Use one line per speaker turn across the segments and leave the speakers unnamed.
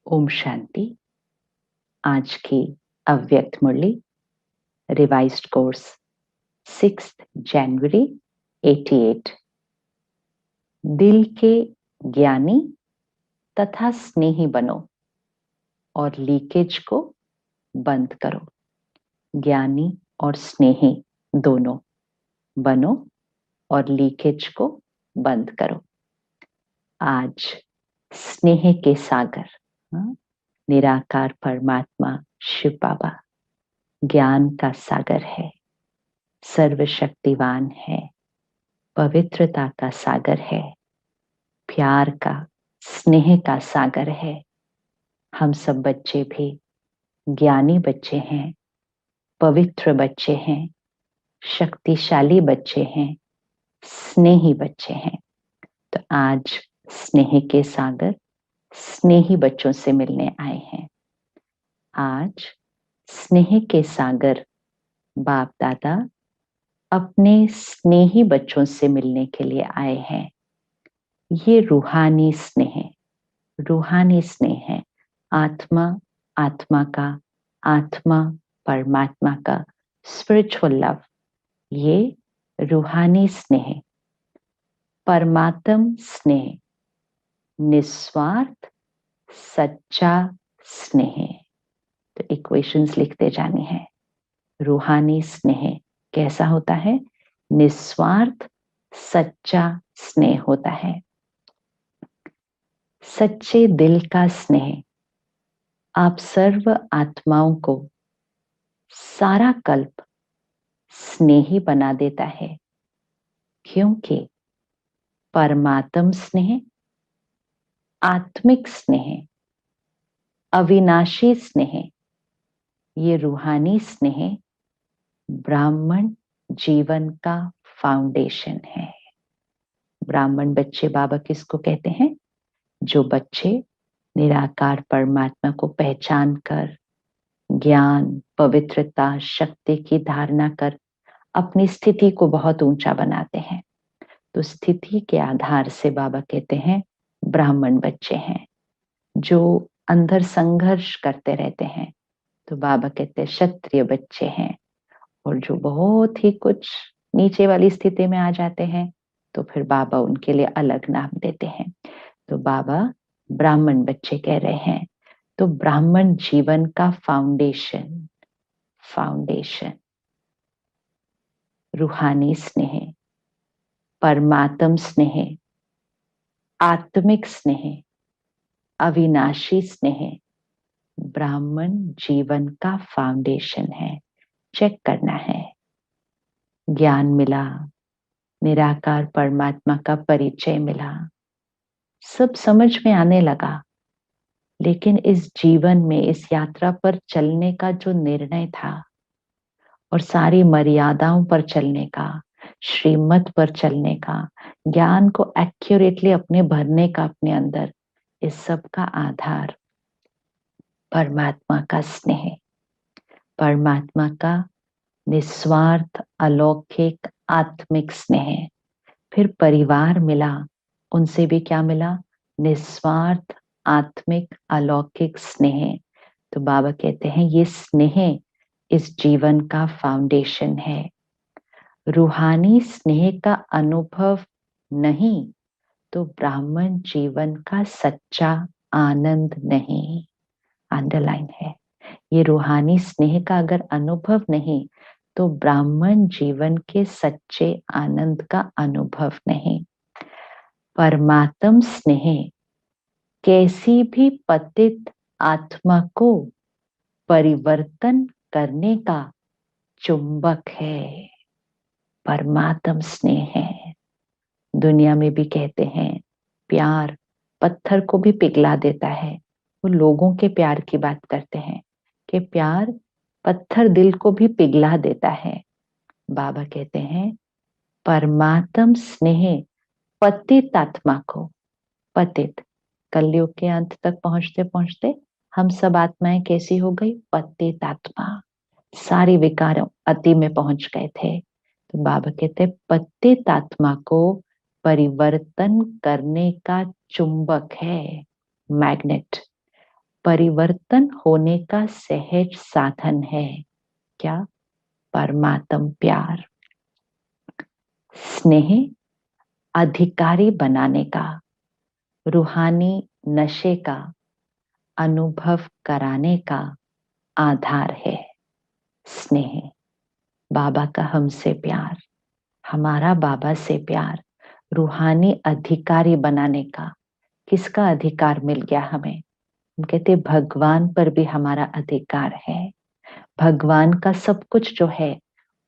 ओम शांति। आज की अव्यक्त मुरली रिवाइज्ड कोर्स 6 जनवरी 88। दिल के ज्ञानी तथा स्नेही बनो और लीकेज को बंद करो। ज्ञानी और स्नेही दोनों बनो और लीकेज को बंद करो। आज स्नेह के सागर निराकार परमात्मा शिव बाबा ज्ञान का सागर है, सर्वशक्तिवान है, पवित्रता का सागर है, प्यार का स्नेह का सागर है। हम सब बच्चे भी ज्ञानी बच्चे हैं, पवित्र बच्चे हैं, शक्तिशाली बच्चे हैं, स्नेही बच्चे हैं। तो आज स्नेह के सागर स्नेही बच्चों से मिलने आए हैं। आज स्नेह के सागर बाप दादा अपने स्नेही बच्चों से मिलने के लिए आए हैं। ये रूहानी स्नेह है। आत्मा आत्मा का, आत्मा परमात्मा का स्पिरिचुअल लव, ये रूहानी स्नेह, परमात्म स्नेह, निस्वार्थ सच्चा स्नेह। तो इक्वेशंस लिखते जानी है। रूहानी स्नेह कैसा होता है? निस्वार्थ सच्चा स्नेह होता है। सच्चे दिल का स्नेह आप सर्व आत्माओं को सारा कल्प स्नेही बना देता है, क्योंकि परमात्म स्नेह, आत्मिक स्नेह, अविनाशी स्नेह, ये रूहानी स्नेह ब्राह्मण जीवन का फाउंडेशन है। ब्राह्मण बच्चे बाबा किसको कहते हैं? जो बच्चे निराकार परमात्मा को पहचान कर ज्ञान, पवित्रता, शक्ति की धारणा कर अपनी स्थिति को बहुत ऊंचा बनाते हैं। तो स्थिति के आधार से बाबा कहते हैं ब्राह्मण बच्चे हैं। जो अंदर संघर्ष करते रहते हैं तो बाबा कहते हैं क्षत्रिय बच्चे हैं। और जो बहुत ही कुछ नीचे वाली स्थिति में आ जाते हैं तो फिर बाबा उनके लिए अलग नाम देते हैं। तो बाबा ब्राह्मण बच्चे कह रहे हैं। तो ब्राह्मण जीवन का फाउंडेशन रूहानी स्नेह, परमात्म स्नेह, आत्मिक स्नेह, अविनाशी स्नेह ब्राह्मण जीवन का फाउंडेशन है। चेक करना है। ज्ञान मिला, निराकार परमात्मा का परिचय मिला, सब समझ में आने लगा, लेकिन इस जीवन में, इस यात्रा पर चलने का जो निर्णय था और सारी मर्यादाओं पर चलने का, श्रीमत पर चलने का, ज्ञान को एक्यूरेटली अपने भरने का अपने अंदर, इस सब का आधार परमात्मा का स्नेह, परमात्मा का निस्वार्थ अलौकिक आत्मिक स्नेह। फिर परिवार मिला, उनसे भी क्या मिला? निस्वार्थ आत्मिक अलौकिक स्नेह। तो बाबा कहते हैं ये स्नेह इस जीवन का फाउंडेशन है। रूहानी स्नेह का अनुभव नहीं तो ब्राह्मण जीवन का सच्चा आनंद नहीं। अंडरलाइन है। ये रूहानी स्नेह का अगर अनुभव नहीं तो ब्राह्मण जीवन के सच्चे आनंद का अनुभव नहीं। परमात्म स्नेह कैसी भी पतित आत्मा को परिवर्तन करने का चुंबक है। परमात्म स्नेह है। दुनिया में भी कहते हैं प्यार पत्थर को भी पिघला देता है। वो लोगों के प्यार की बात करते हैं कि प्यार पत्थर दिल को भी पिघला देता है। बाबा कहते हैं परमात्म स्नेह पतित आत्मा को, पतित, कलयुग के अंत तक पहुंचते पहुंचते हम सब आत्माएं कैसी हो गई? पतित आत्मा। सारी विकारों अति में पहुंच गए थे। तो बाबा कहते पतित आत्मा को परिवर्तन करने का चुंबक है, मैग्नेट। परिवर्तन होने का सहज साधन है। क्या? परमात्म प्यार। स्नेह अधिकारी बनाने का, रूहानी नशे का अनुभव कराने का आधार है। स्नेह, बाबा का हमसे प्यार, हमारा बाबा से प्यार, रूहानी अधिकारी बनाने का। किसका अधिकार मिल गया हमें? हम कहते भगवान पर भी हमारा अधिकार है। भगवान का सब कुछ जो है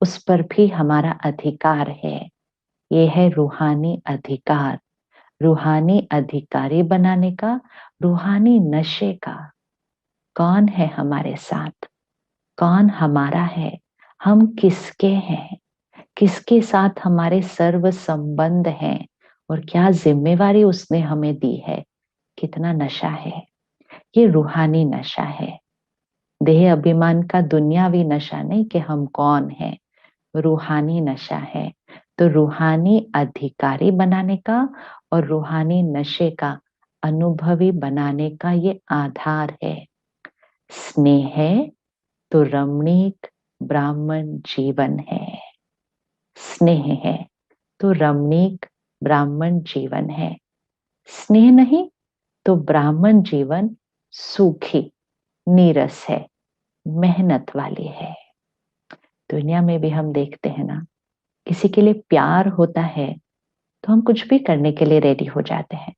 उस पर भी हमारा अधिकार है। ये है रूहानी अधिकार, रूहानी अधिकारी बनाने का, रूहानी नशे का। कौन है हमारे साथ? कौन हमारा है? हम किसके हैं? किसके साथ हमारे सर्व संबंध हैं? और क्या जिम्मेवारी उसने हमें दी है? कितना नशा है! ये रूहानी नशा है। देह अभिमान का दुनियावी नशा नहीं कि हम कौन हैं, रूहानी नशा है। तो रूहानी अधिकारी बनाने का और रूहानी नशे का अनुभवी बनाने का ये आधार है। स्नेह है तो रमणीक ब्राह्मण जीवन है। स्नेह है तो रमणीक ब्राह्मण जीवन है। स्नेह नहीं तो ब्राह्मण जीवन सूखी नीरस है, मेहनत वाली है। दुनिया में भी हम देखते हैं ना, किसी के लिए प्यार होता है तो हम कुछ भी करने के लिए रेडी हो जाते हैं।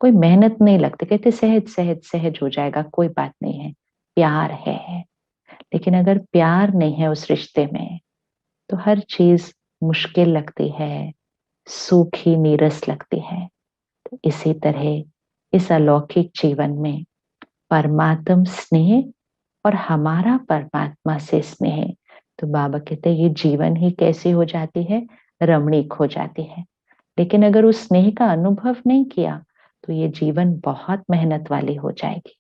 कोई मेहनत नहीं लगती, कहते सहज सहज सहज हो जाएगा, कोई बात नहीं है, प्यार है। लेकिन अगर प्यार नहीं है उस रिश्ते में तो हर चीज मुश्किल लगती है, सूखी नीरस लगती है। तो इसी तरह इस अलौकिक जीवन में परमात्म स्नेह और हमारा परमात्मा से स्नेह, तो बाबा कहते हैं ये जीवन ही कैसी हो जाती है, रमणीक हो जाती है। लेकिन अगर उस स्नेह का अनुभव नहीं किया तो ये जीवन बहुत मेहनत वाली हो जाएगी,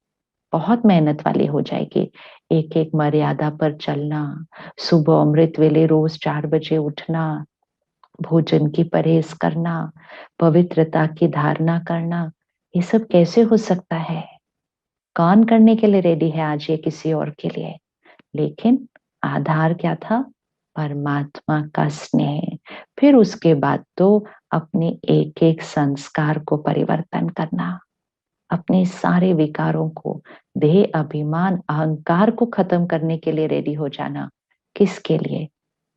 बहुत मेहनत वाली हो जाएगी। एक एक मर्यादा पर चलना, सुबह अमृत वेले रोज 4 बजे उठना, भोजन की परहेज करना, पवित्रता की धारणा करना, ये सब कैसे हो सकता है? कौन करने के लिए रेडी है आज ये किसी और के लिए? लेकिन आधार क्या था? परमात्मा का स्नेह। फिर उसके बाद तो अपने एक एक संस्कार को परिवर्तन करना, अपने सारे विकारों को, देह अभिमान अहंकार को खत्म करने के लिए रेडी हो जाना। किसके लिए?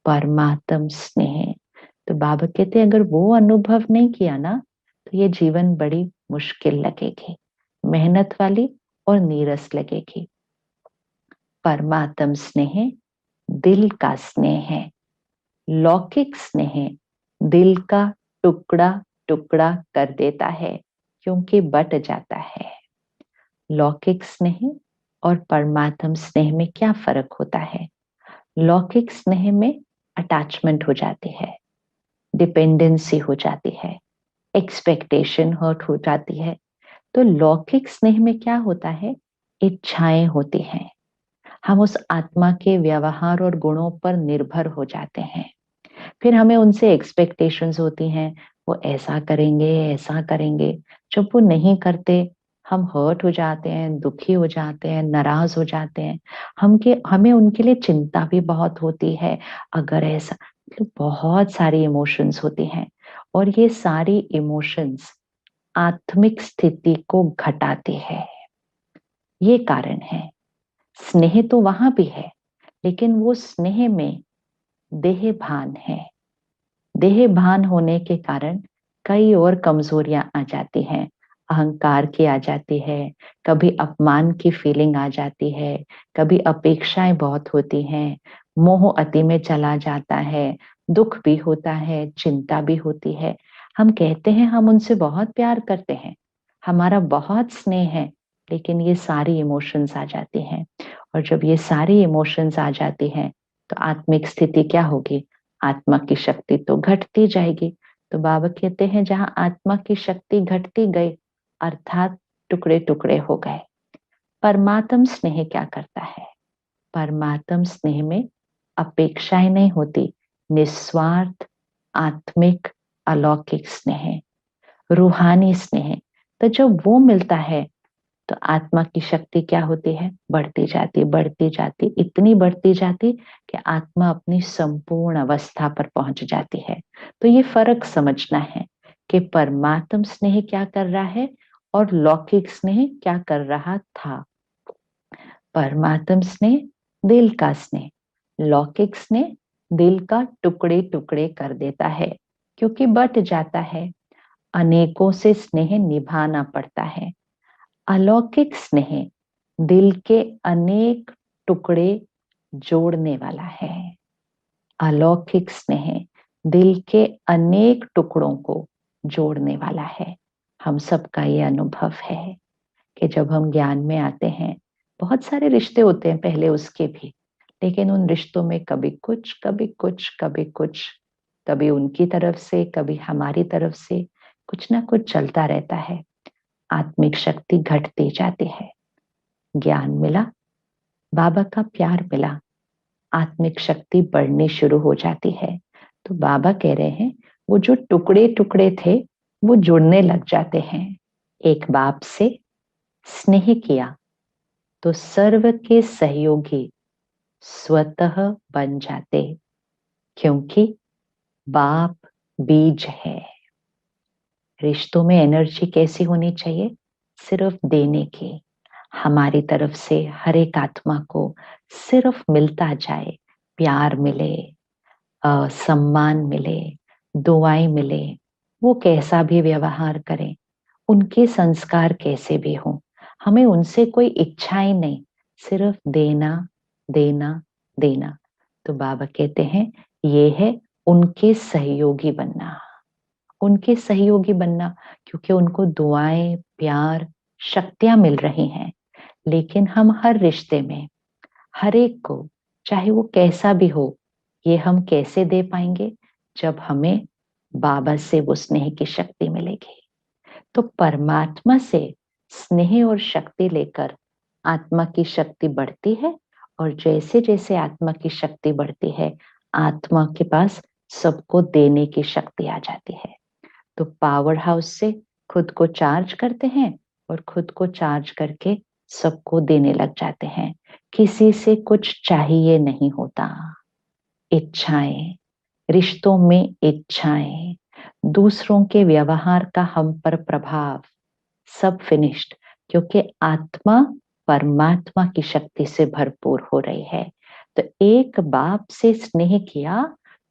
परमात्म स्नेह। तो बाबा कहते अगर वो अनुभव नहीं किया ना तो ये जीवन बड़ी मुश्किल लगेगी, मेहनत वाली और नीरस लगेगी। परमात्म स्नेह दिल का स्नेह है। लौकिक स्नेह दिल का टुकड़ा टुकड़ा कर देता है क्योंकि बट जाता है। लौकिक स्नेह और परमात्म स्नेह में क्या फर्क होता है? लौकिक स्नेह में अटैचमेंट हो जाती है, डिपेंडेंसी हो जाती है, एक्सपेक्टेशन हर्ट हो जाती है। तो लौकिक स्नेह में क्या होता है? इच्छाएं होती हैं, हम उस आत्मा के व्यवहार और गुणों पर निर्भर हो जाते हैं। फिर हमें उनसे एक्सपेक्टेशंस होती हैं, वो ऐसा करेंगे ऐसा करेंगे। जब वो नहीं करते हम हर्ट हो जाते हैं, दुखी हो जाते हैं, नाराज हो जाते हैं। हमें उनके लिए चिंता भी बहुत होती है। अगर ऐसा, मतलब बहुत सारी इमोशंस होती हैं। और ये सारी इमोशंस आत्मिक स्थिति को घटाती है। ये कारण है। स्नेह तो वहां भी है, लेकिन वो स्नेह में देह भान है। देह भान होने के कारण कई और कमजोरियां आ जाती हैं। अहंकार की आ जाती है, कभी अपमान की फीलिंग आ जाती है, कभी अपेक्षाएं बहुत होती हैं, मोह अति में चला जाता है, दुख भी होता है, चिंता भी होती है। हम कहते हैं हम उनसे बहुत प्यार करते हैं, हमारा बहुत स्नेह है, लेकिन ये सारी इमोशंस आ जाती हैं। और जब ये सारी इमोशंस आ जाती हैं तो आत्मिक स्थिति क्या होगी? आत्मा की शक्ति तो घटती जाएगी। तो बाबा कहते हैं जहां आत्मा की शक्ति घटती गई अर्थात टुकड़े टुकड़े हो गए। परमात्म स्नेह क्या करता है? परमात्म स्नेह में अपेक्षाएं नहीं होती, निस्वार्थ आत्मिक अलौकिक स्नेह, रूहानी स्नेह। तो जब वो मिलता है तो आत्मा की शक्ति क्या होती है? बढ़ती जाती, इतनी बढ़ती जाती कि आत्मा अपनी संपूर्ण अवस्था पर पहुंच जाती है। तो ये फर्क समझना है कि परमात्म स्नेह क्या कर रहा है और लौकिक स्नेह क्या कर रहा था। परमात्म स्नेह दिल का स्नेह, लौकिक स्नेह दिल का टुकड़े टुकड़े कर देता है, क्योंकि बट जाता है, अनेकों से स्नेह निभाना पड़ता है। अलौकिक स्नेह दिल के अनेक टुकड़े जोड़ने वाला है। अलौकिक स्नेह दिल के अनेक टुकड़ों को जोड़ने वाला है। हम सबका ये अनुभव है कि जब हम ज्ञान में आते हैं, बहुत सारे रिश्ते होते हैं पहले उसके भी, लेकिन उन रिश्तों में कभी कुछ कभी कुछ कभी कुछ, कभी उनकी तरफ से कभी हमारी तरफ से कुछ ना कुछ चलता रहता है। आत्मिक शक्ति घटती जाती है। ज्ञान मिला, बाबा का प्यार मिला, आत्मिक शक्ति बढ़नी शुरू हो जाती है। तो बाबा कह रहे हैं वो जो टुकड़े टुकड़े थे वो जुड़ने लग जाते हैं। एक बाप से स्नेह किया तो सर्व के सहयोगी स्वतः बन जाते, क्योंकि बाप बीज है। रिश्तों में एनर्जी कैसी होनी चाहिए? सिर्फ देने की। हमारी तरफ से हर एक आत्मा को सिर्फ मिलता जाए, प्यार मिले, सम्मान मिले, दुआएं मिले। वो कैसा भी व्यवहार करें, उनके संस्कार कैसे भी हों, हमें उनसे कोई इच्छाएं नहीं, सिर्फ देना देना देना। तो बाबा कहते हैं ये है उनके सहयोगी बनना, उनके सहयोगी बनना, क्योंकि उनको दुआएं, प्यार, शक्तियां मिल रही हैं। लेकिन हम हर रिश्ते में हर एक को, चाहे वो कैसा भी हो, ये हम कैसे दे पाएंगे? जब हमें बाबा से वो स्नेह की शक्ति मिलेगी। तो परमात्मा से स्नेह और शक्ति लेकर आत्मा की शक्ति बढ़ती है, और जैसे जैसे आत्मा की शक्ति बढ़ती है, आत्मा के पास सबको देने की शक्ति आ जाती है। तो पावर हाउस से खुद को चार्ज करते हैं और खुद को चार्ज करके सबको देने लग जाते हैं। किसी से कुछ चाहिए नहीं होता। इच्छाएं, रिश्तों में इच्छाएं, दूसरों के व्यवहार का हम पर प्रभाव, सब फिनिश्ड, क्योंकि आत्मा परमात्मा की शक्ति से भरपूर हो रही है। तो एक बाप से स्नेह किया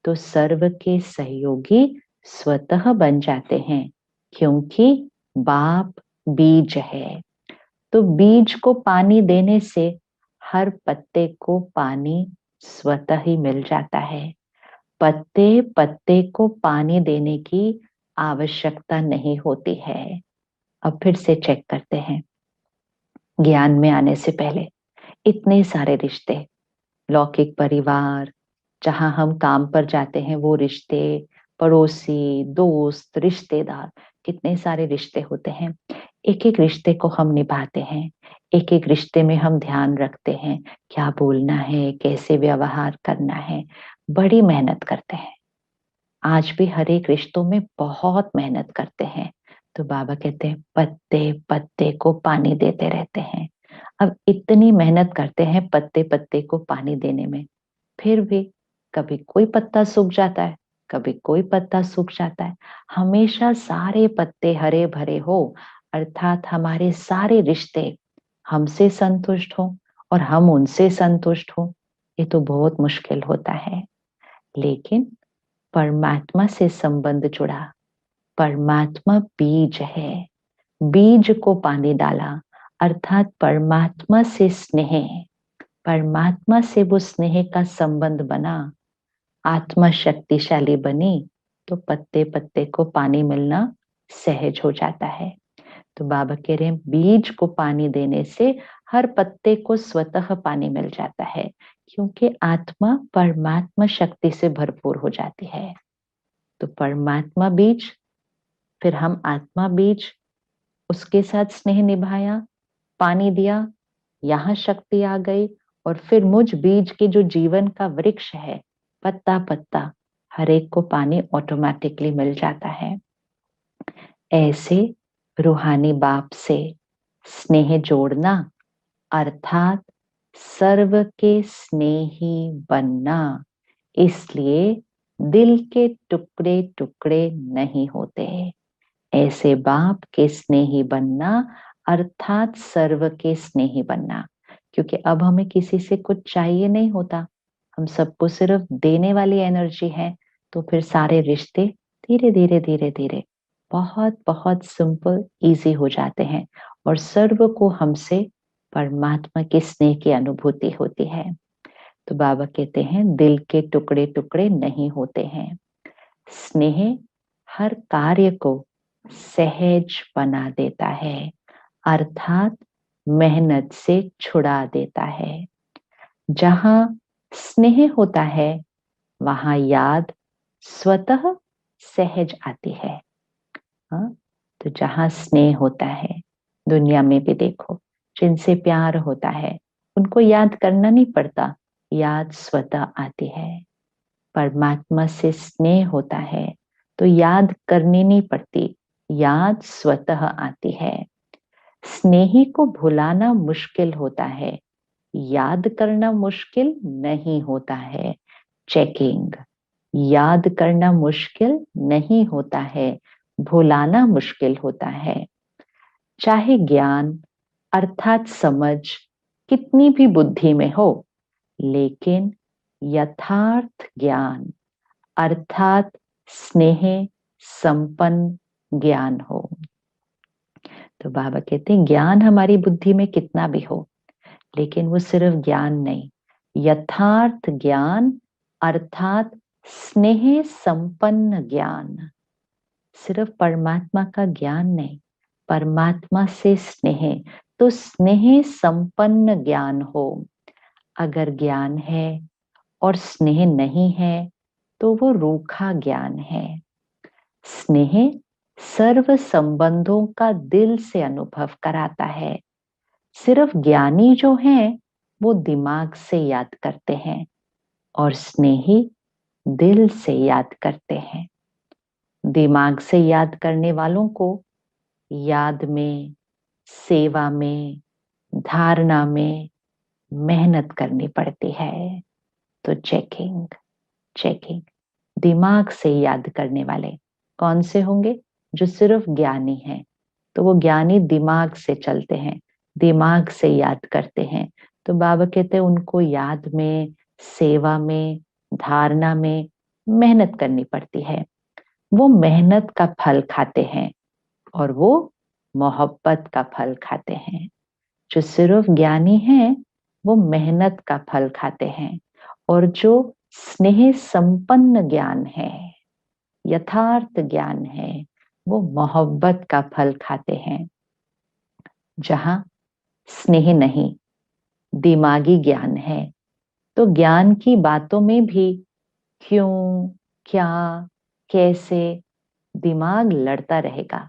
तो सर्व के सहयोगी स्वतः बन जाते हैं, क्योंकि बाप बीज है। तो बीज को पानी देने से हर पत्ते को पानी स्वतः ही मिल जाता है। पत्ते पत्ते को पानी देने की आवश्यकता नहीं होती है। अब फिर से चेक करते हैं। ज्ञान में आने से पहले इतने सारे रिश्ते, लौकिक परिवार, जहां हम काम पर जाते हैं वो रिश्ते, पड़ोसी, दोस्त, रिश्तेदार, कितने सारे रिश्ते होते हैं। एक एक रिश्ते को हम निभाते हैं, एक एक रिश्ते में हम ध्यान रखते हैं, क्या बोलना है, कैसे व्यवहार करना है, बड़ी मेहनत करते हैं। आज भी हर एक रिश्तों में बहुत मेहनत करते हैं। तो बाबा कहते हैं पत्ते पत्ते को पानी देते रहते हैं। अब इतनी मेहनत करते हैं पत्ते पत्ते को पानी देने में, फिर भी कभी कोई पत्ता सूख जाता है, कभी कोई पत्ता सूख जाता है। हमेशा सारे पत्ते हरे भरे हो, अर्थात हमारे सारे रिश्ते हमसे संतुष्ट हो और हम उनसे संतुष्ट हो, ये तो बहुत मुश्किल होता है। लेकिन परमात्मा से संबंध जुड़ा, परमात्मा बीज है, बीज को पानी डाला, अर्थात परमात्मा से स्नेह, परमात्मा से वो स्नेह का संबंध बना, आत्मा शक्तिशाली बनी, तो पत्ते पत्ते को पानी मिलना सहज हो जाता है। तो बाबा कह रहे हैं बीज को पानी देने से हर पत्ते को स्वतः पानी मिल जाता है, क्योंकि आत्मा परमात्मा शक्ति से भरपूर हो जाती है। तो परमात्मा बीज, फिर हम आत्मा बीज, उसके साथ स्नेह निभाया, पानी दिया, यहाँ शक्ति आ गई, और फिर मुझ बीज के जो जीवन का वृक्ष है, पत्ता पत्ता हर एक को पानी ऑटोमेटिकली मिल जाता है। ऐसे रूहानी बाप से स्नेह जोड़ना अर्थात सर्व के स्नेही बनना। इसलिए दिल के टुकड़े टुकड़े नहीं होते। ऐसे बाप के स्नेही बनना अर्थात सर्व के स्नेही बनना, क्योंकि अब हमें किसी से कुछ चाहिए नहीं होता, हम सबको सिर्फ देने वाली एनर्जी है। तो फिर सारे रिश्ते धीरे धीरे धीरे धीरे बहुत बहुत सिंपल इजी हो जाते हैं और सर्व को हमसे परमात्मा के स्नेह की अनुभूति होती है। तो बाबा कहते हैं दिल के टुकड़े टुकड़े नहीं होते हैं। स्नेह हर कार्य को सहज बना देता है अर्थात मेहनत से छुड़ा देता है। जहां स्नेह होता है वहां याद स्वतः सहज आती है। हाँ? तो जहां स्नेह होता है, दुनिया में भी देखो जिनसे प्यार होता है उनको याद करना नहीं पड़ता, याद स्वतः आती है। परमात्मा से स्नेह होता है तो याद करनी नहीं पड़ती, याद स्वतः आती है। स्नेही को भुलाना मुश्किल होता है, याद करना मुश्किल नहीं होता है। चेकिंग, याद करना मुश्किल नहीं होता है, भुलाना मुश्किल होता है। चाहे ज्ञान अर्थात समझ कितनी भी बुद्धि में हो, लेकिन यथार्थ ज्ञान अर्थात स्नेह संपन्न ज्ञान हो। तो बाबा कहते हैं ज्ञान हमारी बुद्धि में कितना भी हो, लेकिन वो सिर्फ ज्ञान नहीं, यथार्थ ज्ञान अर्थात स्नेह संपन्न ज्ञान। सिर्फ परमात्मा का ज्ञान नहीं, परमात्मा से स्नेह, तो स्नेह संपन्न ज्ञान हो। अगर ज्ञान है और स्नेह नहीं है तो वो रूखा ज्ञान है। स्नेह सर्व संबंधों का दिल से अनुभव कराता है। सिर्फ ज्ञानी जो हैं वो दिमाग से याद करते हैं और स्नेही दिल से याद करते हैं। दिमाग से याद करने वालों को याद में, सेवा में, धारणा में मेहनत करनी पड़ती है। तो चेकिंग चेकिंग, दिमाग से याद करने वाले कौन से होंगे? जो सिर्फ ज्ञानी हैं, तो वो ज्ञानी दिमाग से चलते हैं, दिमाग से याद करते हैं। तो बाबा कहते हैं उनको याद में, सेवा में, धारणा में मेहनत करनी पड़ती है। वो मेहनत का फल खाते हैं और वो मोहब्बत का फल खाते हैं। जो सिर्फ ज्ञानी हैं वो मेहनत का फल खाते हैं और जो स्नेह संपन्न ज्ञान है, यथार्थ ज्ञान है, वो मोहब्बत का फल खाते हैं। जहां स्नेह नहीं, दिमागी ज्ञान है, तो ज्ञान की बातों में भी क्यों, क्या, कैसे दिमाग लड़ता रहेगा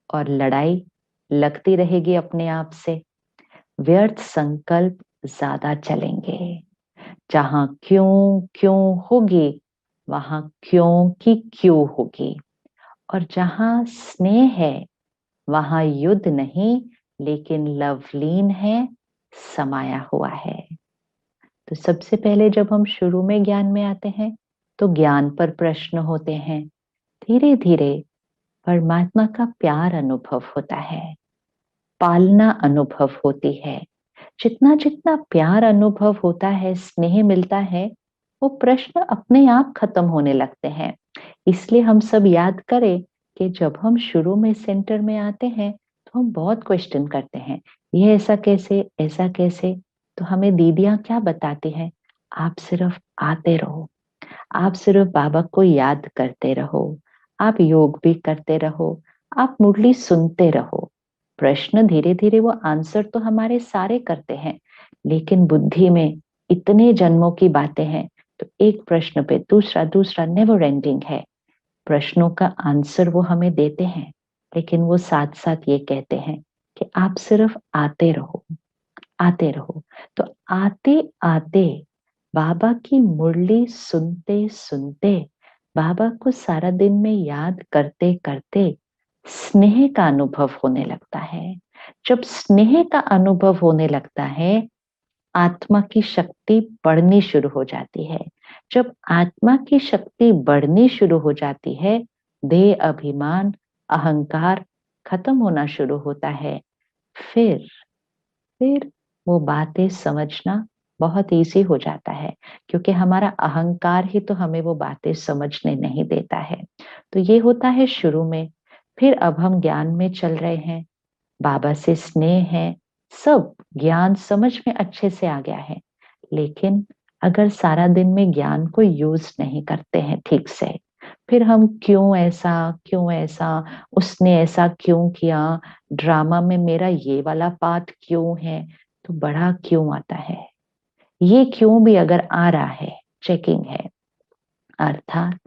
और लड़ाई लगती रहेगी अपने आप से। व्यर्थ संकल्प ज्यादा चलेंगे। जहां क्यों क्यों होगी वहां क्यों की क्यों होगी। और जहां स्नेह है वहां युद्ध नहीं, लेकिन लवलीन है, समाया हुआ है। तो सबसे पहले जब हम शुरू में ज्ञान में आते हैं तो ज्ञान पर प्रश्न होते हैं। धीरे धीरे परमात्मा का प्यार अनुभव होता है, पालना अनुभव होती है। जितना जितना प्यार अनुभव होता है, स्नेह मिलता है, वो प्रश्न अपने आप खत्म होने लगते हैं। इसलिए हम सब याद करें कि जब हम शुरू में सेंटर में आते हैं तो हम बहुत क्वेश्चन करते हैं, ये ऐसा कैसे, ऐसा कैसे। तो हमें दीदियां क्या बताती हैं? आप सिर्फ आते रहो, आप सिर्फ बाबा को याद करते रहो, आप योग भी करते रहो, आप मुरली सुनते रहो। प्रश्न धीरे धीरे वो आंसर तो हमारे सारे करते हैं, लेकिन बुद्धि में इतने जन्मों की बातें हैं, तो एक प्रश्न पे दूसरा दूसरा नेवर एंडिंग है। प्रश्नों का आंसर वो हमें देते हैं, लेकिन वो साथ साथ ये कहते हैं कि आप सिर्फ आते रहो, आते रहो। तो आते आते बाबा की मुरली सुनते सुनते, बाबा को सारा दिन में याद करते करते स्नेह का अनुभव होने लगता है। जब स्नेह का अनुभव होने लगता है, आत्मा की शक्ति बढ़नी शुरू हो जाती है। जब आत्मा की शक्ति बढ़नी शुरू हो जाती है, देह अभिमान, अहंकार खत्म होना शुरू होता है। फिर फिर वो बातें समझना बहुत इजी हो जाता है, क्योंकि हमारा अहंकार ही तो हमें वो बातें समझने नहीं देता है। तो ये होता है शुरू में। फिर अब हम ज्ञान में चल रहे हैं, बाबा से स्नेह है, सब ज्ञान समझ में अच्छे से आ गया है। लेकिन अगर सारा दिन में ज्ञान को यूज नहीं करते हैं ठीक से, फिर हम क्यों ऐसा, उसने ऐसा क्यों किया, ड्रामा में मेरा ये वाला पार्ट क्यों है, तो बड़ा क्यों आता है। ये क्यों भी अगर आ रहा है, चेकिंग है, अर्थात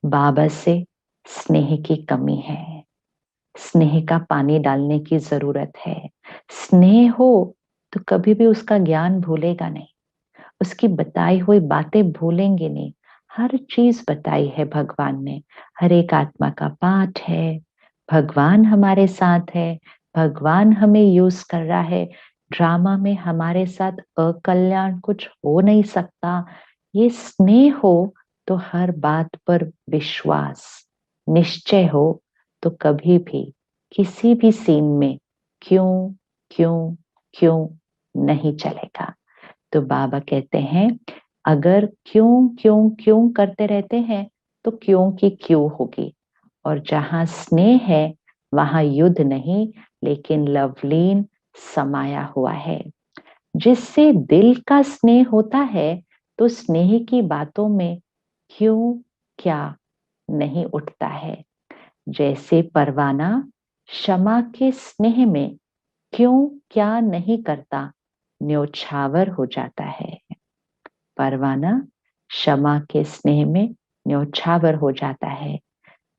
बाबा से स्नेह की कमी है। स्नेह का पानी डालने की जरूरत है। स्नेह हो तो कभी भी उसका ज्ञान भूलेगा नहीं, उसकी बताई हुई बातें भूलेंगे नहीं। हर चीज बताई है भगवान ने, हर एक आत्मा का पाठ है, भगवान हमारे साथ है, भगवान हमें यूज कर रहा है। ड्रामा में हमारे साथ अकल्याण कुछ हो नहीं सकता। ये स्नेह हो तो हर बात पर विश्वास, निश्चय हो, तो कभी भी किसी भी सीन में क्यों क्यों क्यों नहीं चलेगा। तो बाबा कहते हैं, अगर क्यों क्यों क्यों करते रहते हैं तो क्यों की क्यों होगी। और जहां स्नेह है वहां युद्ध नहीं, लेकिन लवलीन समाया हुआ है। जिससे दिल का स्नेह होता है, तो स्नेह की बातों में क्यों क्या नहीं उठता है। जैसे परवाना क्षमा के स्नेह में क्यों क्या नहीं करता, न्योछावर हो जाता है। परवाना क्षमा के स्नेह में न्योछावर हो जाता है।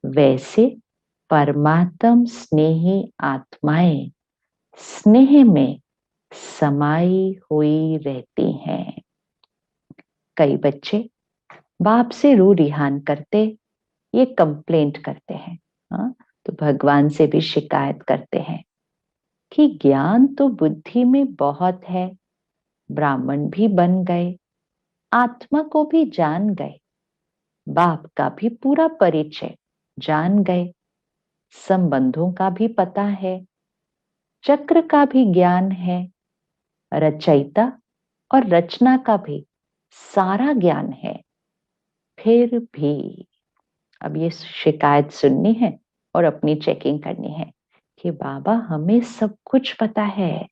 वैसे परमात्म स्नेही आत्माएं स्नेह में समाई हुई रहती हैं। कई बच्चे बाप से रू रिहान करते, ये कंप्लेंट करते हैं, हाँ, तो भगवान से भी शिकायत करते हैं कि ज्ञान तो बुद्धि में बहुत है, ब्राह्मण भी बन गए, आत्मा को भी जान गए, बाप का भी पूरा परिचय जान गए, संबंधों का भी पता है, चक्र का भी ज्ञान है, रचयिता और रचना का भी सारा ज्ञान है। फिर भी अब ये शिकायत सुननी है और अपनी चेकिंग करनी है कि बाबा हमें सब कुछ पता है,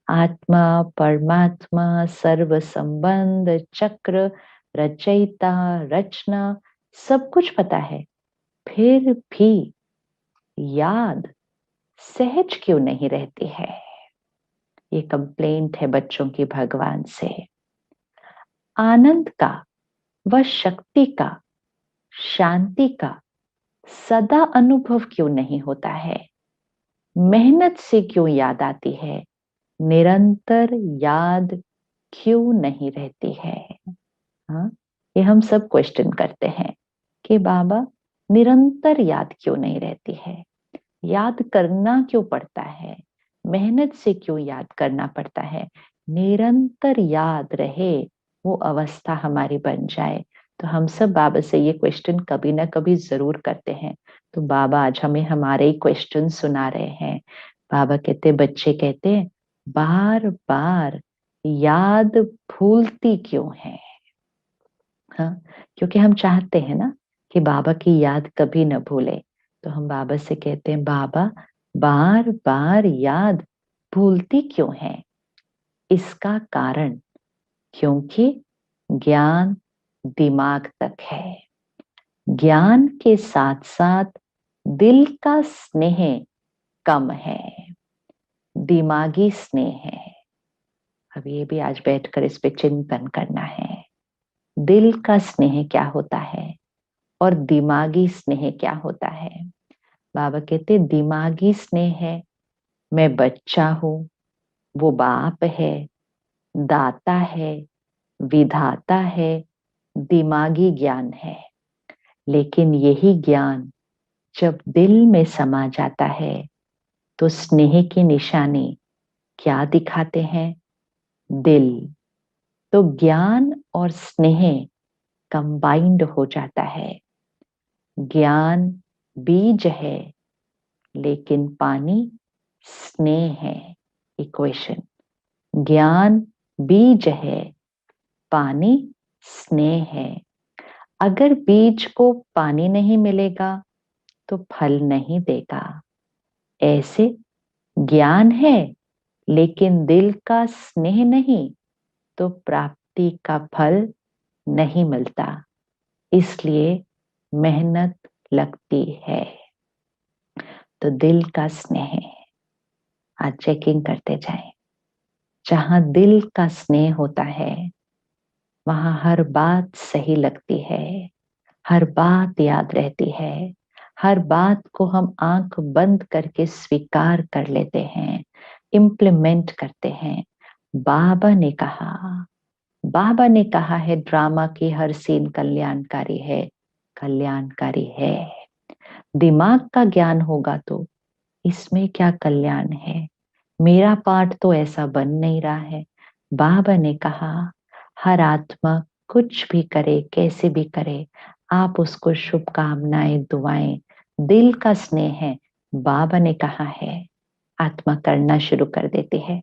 आत्मा, परमात्मा, सर्व संबंध, चक्र, रचयिता, रचना, सब कुछ पता है। फिर भी याद सहज क्यों नहीं रहती है। ये कंप्लेंट है बच्चों की भगवान से। आनंद का व शक्ति का, शांति का सदा अनुभव क्यों नहीं होता है। मेहनत से क्यों याद आती है, निरंतर याद क्यों नहीं रहती है। हाँ, ये हम सब क्वेश्चन करते हैं कि बाबा निरंतर याद क्यों नहीं रहती है, याद करना क्यों पड़ता है, मेहनत से क्यों याद करना पड़ता है। निरंतर याद रहे, वो अवस्था हमारी बन जाए। तो हम सब बाबा से ये क्वेश्चन कभी ना कभी जरूर करते हैं। तो बाबा आज हमें हमारे ही क्वेश्चन सुना रहे हैं। बाबा कहते, बच्चे कहते हैं, बार बार याद भूलती क्यों है। हाँ, क्योंकि हम चाहते हैं ना कि बाबा की याद कभी न भूले। तो हम बाबा से कहते हैं, बाबा बार बार याद भूलती क्यों है। इसका कारण, क्योंकि ज्ञान दिमाग तक है, ज्ञान के साथ साथ दिल का स्नेह कम है, दिमागी स्नेह है। अब ये भी आज बैठकर इस पे चिंतन करना है। दिल का स्नेह क्या होता है और दिमागी स्नेह क्या होता है। बाबा कहते, दिमागी स्नेह है, मैं बच्चा हूं, वो बाप है, दाता है, विधाता है, दिमागी ज्ञान है। लेकिन यही ज्ञान जब दिल में समा जाता है, तो स्नेह की निशानी क्या दिखाते हैं? दिल। तो ज्ञान और स्नेह कंबाइंड हो जाता है। ज्ञान बीज है, लेकिन पानी स्नेह है। इक्वेशन। ज्ञान बीज है, पानी स्नेह है। अगर बीज को पानी नहीं मिलेगा तो फल नहीं देगा। ऐसे ज्ञान है लेकिन दिल का स्नेह नहीं तो प्राप्ति का फल नहीं मिलता। इसलिए मेहनत लगती है। तो दिल का स्नेह आज चेकिंग करते जाएं। जहां दिल का स्नेह होता है वहां हर बात सही लगती है, हर बात याद रहती है, हर बात को हम आंख बंद करके स्वीकार कर लेते हैं, इम्प्लीमेंट करते हैं। बाबा ने कहा बाबा ने कहा है ड्रामा की हर सीन कल्याणकारी है, कल्याणकारी है। दिमाग का ज्ञान होगा तो इसमें क्या कल्याण है? मेरा पार्ट तो ऐसा बन नहीं रहा है। बाबा ने कहा हर आत्मा कुछ भी करे, कैसे भी करे, आप उसको शुभकामनाएं, दुआएं, दिल का स्नेह है। बाबा ने कहा है आत्मा करना शुरू कर देती है।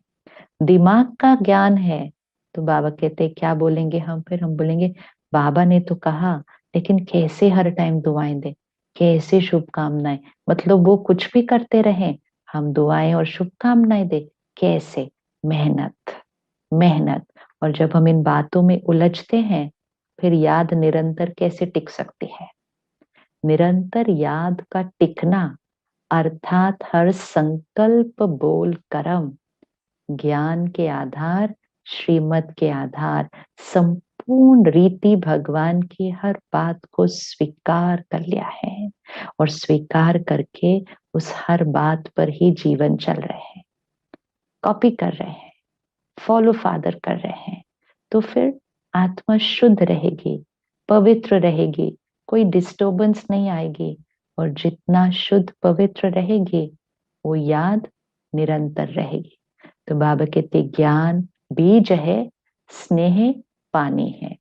दिमाग का ज्ञान है तो बाबा कहते क्या बोलेंगे हम? फिर हम बोलेंगे बाबा ने तो कहा, लेकिन कैसे हर टाइम दुआएं दे, कैसे शुभकामनाएं? मतलब वो कुछ भी करते रहे, हम दुआएं और शुभकामनाएं दे, कैसे? मेहनत, मेहनत। और जब हम इन बातों में उलझते हैं फिर याद निरंतर कैसे टिक सकती है? निरंतर याद का टिकना अर्थात हर संकल्प, बोल, कर्म ज्ञान के आधार, श्रीमत के आधार, संपूर्ण रीति भगवान की हर बात को स्वीकार कर लिया है और स्वीकार करके उस हर बात पर ही जीवन चल रहे हैं, कॉपी कर रहे हैं, फॉलो फादर कर रहे हैं। तो फिर आत्मा शुद्ध रहेगी, पवित्र रहेगी, कोई डिस्टर्बेंस नहीं आएगी। और जितना शुद्ध पवित्र रहेगी वो याद निरंतर रहेगी। तो बाबा कहते ज्ञान बीज है, स्नेह पानी है।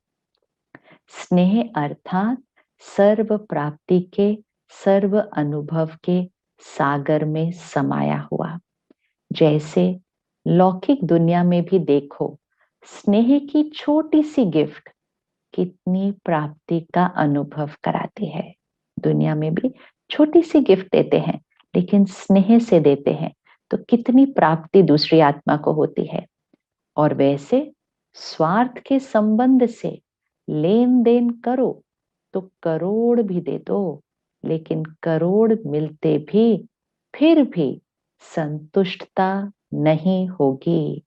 स्नेह अर्थात सर्व प्राप्ति के, सर्व अनुभव के सागर में समाया हुआ। जैसे लौकिक दुनिया में भी देखो, स्नेह की छोटी सी गिफ्ट कितनी प्राप्ति का अनुभव कराती है। दुनिया में भी छोटी सी गिफ्ट देते हैं, लेकिन स्नेह से देते हैं तो कितनी प्राप्ति दूसरी आत्मा को होती है। और वैसे स्वार्थ के संबंध से लेन देन करो तो करोड़ भी दे दो, लेकिन करोड़ मिलते भी फिर भी संतुष्टता नहीं होगी।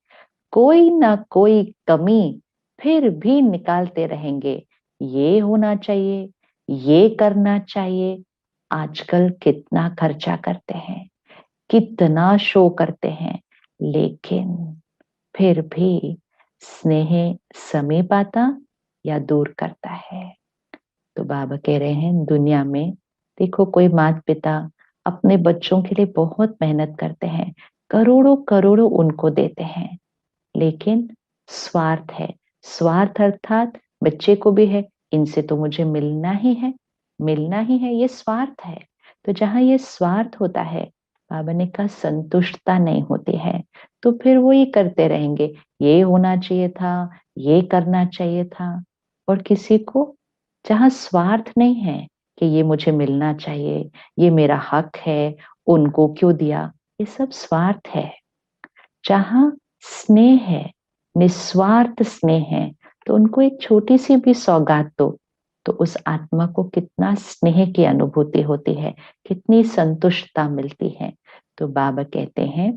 कोई ना कोई कमी फिर भी निकालते रहेंगे। ये होना चाहिए, ये करना चाहिए। आजकल कितना खर्चा करते हैं, कितना शो करते हैं, लेकिन फिर भी स्नेह समीप आता या दूर करता है? तो बाबा कह रहे हैं दुनिया में देखो, कोई माता पिता अपने बच्चों के लिए बहुत मेहनत करते हैं, करोड़ों करोड़ों उनको देते हैं, लेकिन स्वार्थ है। स्वार्थ अर्थात बच्चे को भी है, इनसे तो मुझे मिलना ही है, मिलना ही है, ये स्वार्थ है। तो जहां ये स्वार्थ होता है, बाबा ने कहा संतुष्टता नहीं होती है, तो फिर वो ये करते रहेंगे, ये होना चाहिए था, ये करना चाहिए था। और किसी को जहां स्वार्थ नहीं है कि ये मुझे मिलना चाहिए, ये मेरा हक है, उनको क्यों दिया, ये सब स्वार्थ है। जहां स्नेह है, निस्वार्थ स्नेह है, तो उनको एक छोटी सी भी सौगात दो तो उस आत्मा को कितना स्नेह की अनुभूति होती है, कितनी संतुष्टता मिलती है। तो बाबा कहते हैं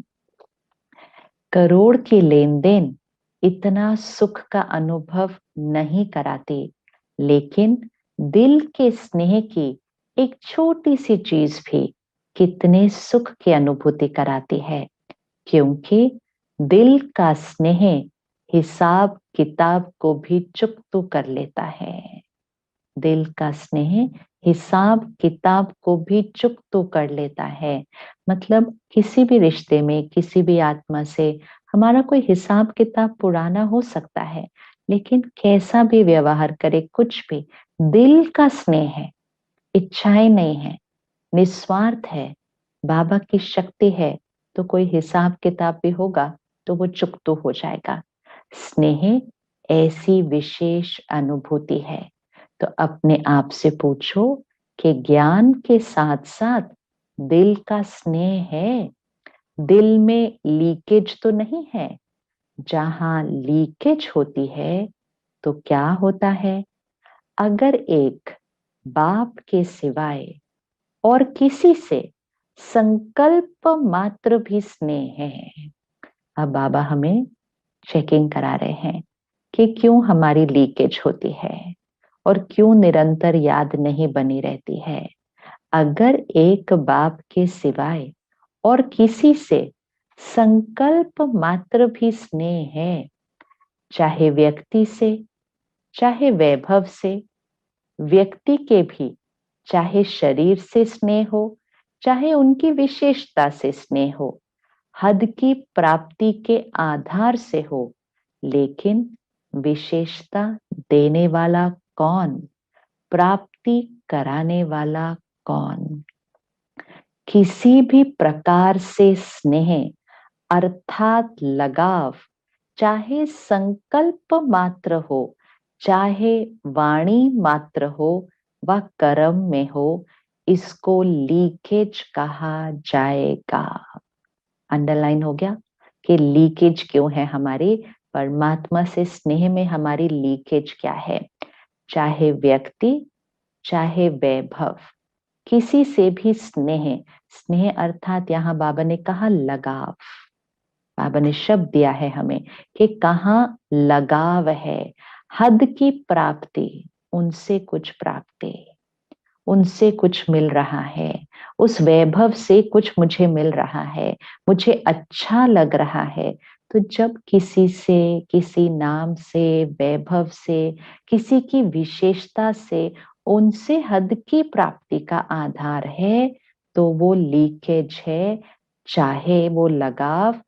करोड़ की लेन देन इतना सुख का अनुभव नहीं कराती, लेकिन दिल के स्नेह की एक छोटी सी चीज भी कितने सुख की अनुभूति कराती है। क्योंकि दिल का स्नेह हिसाब किताब को भी चुकतू कर लेता है। दिल का स्नेह हिसाब किताब को भी चुक तो कर लेता है। मतलब किसी भी रिश्ते में, किसी भी आत्मा से हमारा कोई हिसाब किताब पुराना हो सकता है, लेकिन कैसा भी व्यवहार करे, कुछ भी, दिल का स्नेह है, इच्छाएं नहीं है, निस्वार्थ है, बाबा की शक्ति है, तो कोई हिसाब किताब भी होगा तो वो चुकतो हो जाएगा। स्नेह ऐसी विशेष अनुभूति है। तो अपने आप से पूछो कि ज्ञान के साथ साथ दिल का स्नेह है, दिल में लीकेज तो नहीं है। जहां लीकेज होती है तो क्या होता है? अगर एक बाप के सिवाय और किसी से संकल्प मात्र भी स्नेह है, अब बाबा हमें चेकिंग करा रहे हैं कि क्यों हमारी लीकेज होती है और क्यों निरंतर याद नहीं बनी रहती है। अगर एक बाप के सिवाय और किसी से संकल्प मात्र भी स्नेह है, चाहे व्यक्ति से, चाहे वैभव से, व्यक्ति के भी, चाहे शरीर से स्नेह हो, चाहे उनकी विशेषता से स्नेह हो, हद की प्राप्ति के आधार से हो, लेकिन विशेषता देने वाला कौन, प्राप्ति कराने वाला कौन? किसी भी प्रकार से स्नेह अर्थात लगाव, चाहे संकल्प मात्र हो, चाहे वाणी मात्र हो व कर्म में हो, इसको लीकेज कहा जाएगा। अंडरलाइन हो गया कि लीकेज क्यों है हमारी परमात्मा से स्नेह में, हमारी लीकेज क्या है? चाहे व्यक्ति, चाहे वैभव, किसी से भी स्नेह, स्नेह अर्थात यहाँ बाबा ने कहा लगाव, बाबा ने शब्द दिया है हमें कि कहाँ लगाव है। हद की प्राप्ति, उनसे कुछ प्राप्ति, उनसे कुछ मिल रहा है, उस वैभव से कुछ मुझे मिल रहा है, मुझे अच्छा लग रहा है। तो जब किसी से, किसी नाम से, वैभव से, किसी की विशेषता से, उनसे हद की प्राप्ति का आधार है, तो वो लीकेज है। चाहे वो लगाव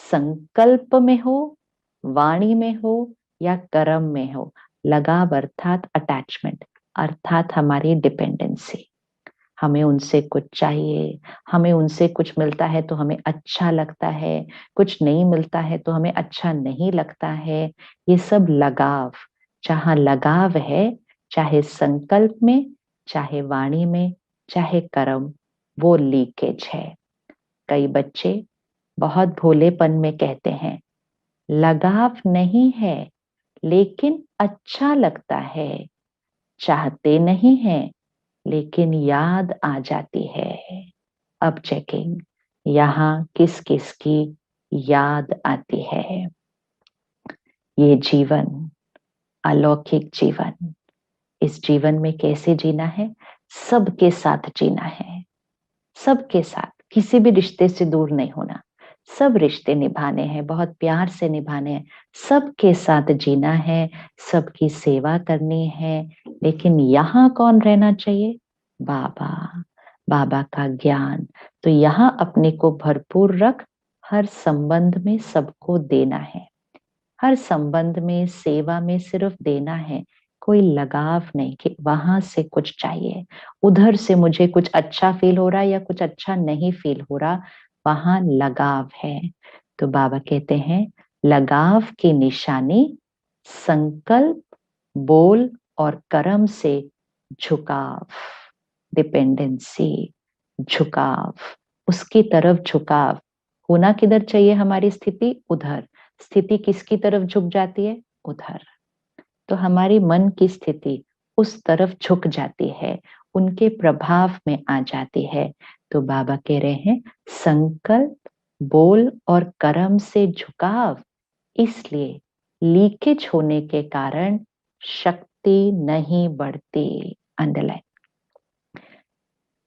संकल्प में हो, वाणी में हो या कर्म में हो। लगाव अर्थात अटैचमेंट, अर्थात हमारी डिपेंडेंसी। हमें उनसे कुछ चाहिए, हमें उनसे कुछ मिलता है तो हमें अच्छा लगता है, कुछ नहीं मिलता है तो हमें अच्छा नहीं लगता है। ये सब लगाव। जहां लगाव है, चाहे संकल्प में, चाहे वाणी में, चाहे कर्म, वो लीकेज है। कई बच्चे बहुत भोलेपन में कहते हैं लगाव नहीं है लेकिन अच्छा लगता है, चाहते नहीं है लेकिन याद आ जाती है। अब चेकिंग, यहाँ किस किस की याद आती है? ये जीवन, अलौकिक जीवन, इस जीवन में कैसे जीना है? सबके साथ जीना है, सबके साथ, किसी भी रिश्ते से दूर नहीं होना। सब रिश्ते निभाने हैं, बहुत प्यार से निभाने हैं, सबके साथ जीना है, सबकी सेवा करनी है। लेकिन यहाँ कौन रहना चाहिए? बाबा, बाबा का ज्ञान। तो यहाँ अपने को भरपूर रख, हर संबंध में सबको देना है, हर संबंध में, सेवा में सिर्फ देना है। कोई लगाव नहीं कि वहां से कुछ चाहिए, उधर से मुझे कुछ अच्छा फील हो रहा है या कुछ अच्छा नहीं फील हो रहा, वहां लगाव है। तो बाबा कहते हैं लगाव की निशानी संकल्प, बोल और कर्म से झुकाव, डिपेंडेंसी, झुकाव, उसकी तरफ झुकाव। होना किधर चाहिए हमारी स्थिति? उधर। स्थिति किसकी तरफ झुक जाती है? उधर। तो हमारी मन की स्थिति उस तरफ झुक जाती है, उनके प्रभाव में आ जाती है। तो बाबा कह रहे हैं संकल्प, बोल और कर्म से झुकाव, इसलिए लीकेज होने के कारण शक्ति नहीं बढ़ती। अंडरलाइन।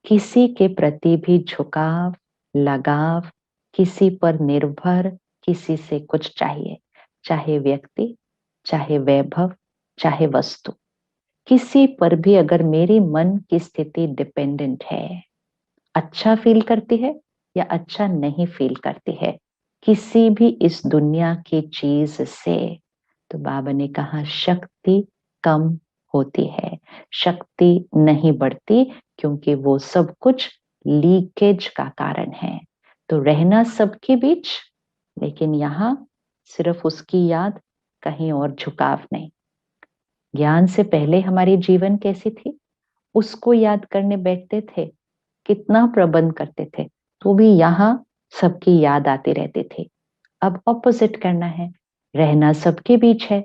किसी के प्रति भी झुकाव, लगाव, किसी पर निर्भर, किसी से कुछ चाहिए, चाहे व्यक्ति, चाहे वैभव, चाहे वस्तु, किसी पर भी अगर मेरी मन की स्थिति डिपेंडेंट है, अच्छा फील करती है या अच्छा नहीं फील करती है किसी भी इस दुनिया की चीज से, तो बाबा ने कहा शक्ति कम होती है, शक्ति नहीं बढ़ती, क्योंकि वो सब कुछ लीकेज का कारण है। तो रहना सबके बीच, लेकिन यहाँ सिर्फ उसकी याद, कहीं और झुकाव नहीं। ज्ञान से पहले हमारी जीवन कैसी थी, उसको याद करने बैठते थे, कितना प्रबंध करते थे, तो भी यहाँ सबकी याद आती रहती थी। अब ऑपोजिट करना है, रहना सबके बीच है,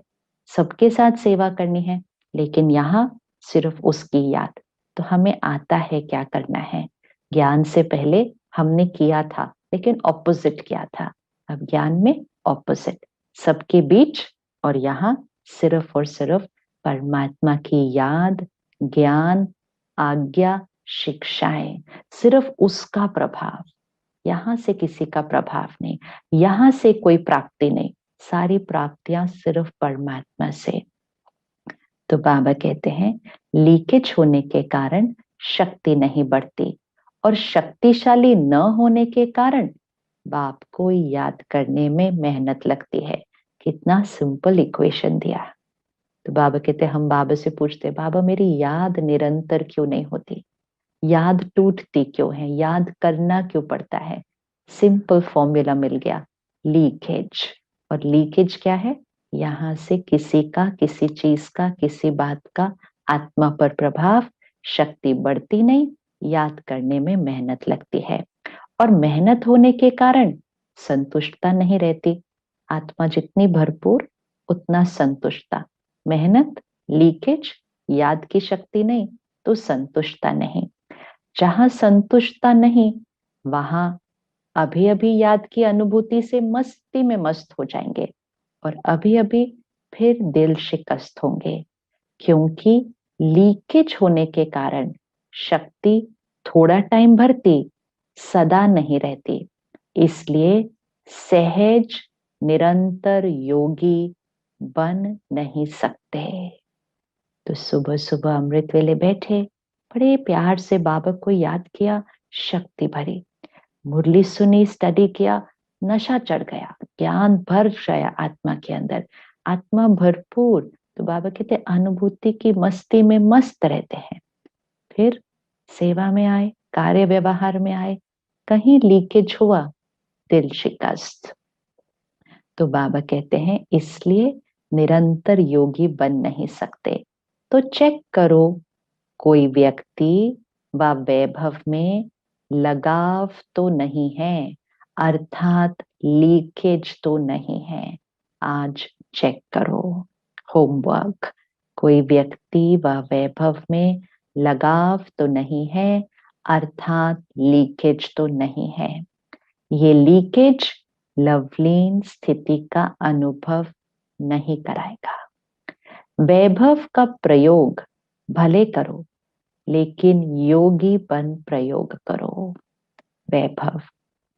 सबके साथ सेवा करनी है, लेकिन यहाँ सिर्फ उसकी याद। तो हमें आता है क्या करना है। ज्ञान से पहले हमने किया था, लेकिन ऑपोजिट किया था। अब ज्ञान में ऑपोजिट, सबके बीच, और यहाँ सिर्फ और सिर्फ परमात्मा की याद, ज्ञान, आज्ञा, शिक्षाएं, सिर्फ उसका प्रभाव। यहां से किसी का प्रभाव नहीं, यहां से कोई प्राप्ति नहीं, सारी प्राप्तियां सिर्फ परमात्मा से। तो बाबा कहते हैं लीकेज होने के कारण शक्ति नहीं बढ़ती, और शक्तिशाली न होने के कारण बाप को याद करने में मेहनत लगती है। कितना सिंपल इक्वेशन दिया। तो बाबा कहते हम बाबा से पूछते, बाबा मेरी याद निरंतर क्यों नहीं होती, याद टूटती क्यों है, याद करना क्यों पड़ता है। सिंपल फॉर्मूला मिल गया, लीकेज। और लीकेज क्या है, यहां से किसी का, किसी चीज का, किसी बात का आत्मा पर प्रभाव, शक्ति बढ़ती नहीं, याद करने में मेहनत लगती है, और मेहनत होने के कारण संतुष्टता नहीं रहती। आत्मा जितनी भरपूर उतना संतुष्टता, मेहनत, लीकेज, याद की शक्ति नहीं, तो संतुष्टता नहीं। जहां संतुष्टता नहीं, वहां अभी अभी याद की अनुभूति से मस्ती में मस्त हो जाएंगे, और अभी अभी फिर दिल शिकस्त होंगे, क्योंकि लीकेज होने के कारण शक्ति थोड़ा टाइम भरती, सदा नहीं रहती। इसलिए सहज निरंतर योगी बन नहीं सकते। तो सुबह सुबह अमृत वेले बैठे, बड़े प्यार से बाबा को याद किया, शक्ति भरी, मुरली सुनी, स्टडी किया, नशा चढ़ गया, ज्ञान भर गया आत्मा के अंदर, आत्मा भरपूर। तो बाबा कहते अनुभूति की मस्ती में मस्त रहते हैं। फिर सेवा में आए, कार्य व्यवहार में आए, कहीं लीकेज हुआ, दिल शिकस्त। तो बाबा कहते हैं इसलिए निरंतर योगी बन नहीं सकते। तो चेक करो, कोई व्यक्ति व वैभव में लगाव तो नहीं है, अर्थात लीकेज तो नहीं है। आज चेक करो होमवर्क, कोई व्यक्ति व वैभव में लगाव तो नहीं है, अर्थात लीकेज तो नहीं है। ये लीकेज लवलीन स्थिति का अनुभव नहीं कराएगा। वैभव का प्रयोग भले करो, लेकिन योगी बन प्रयोग करो। वैभव,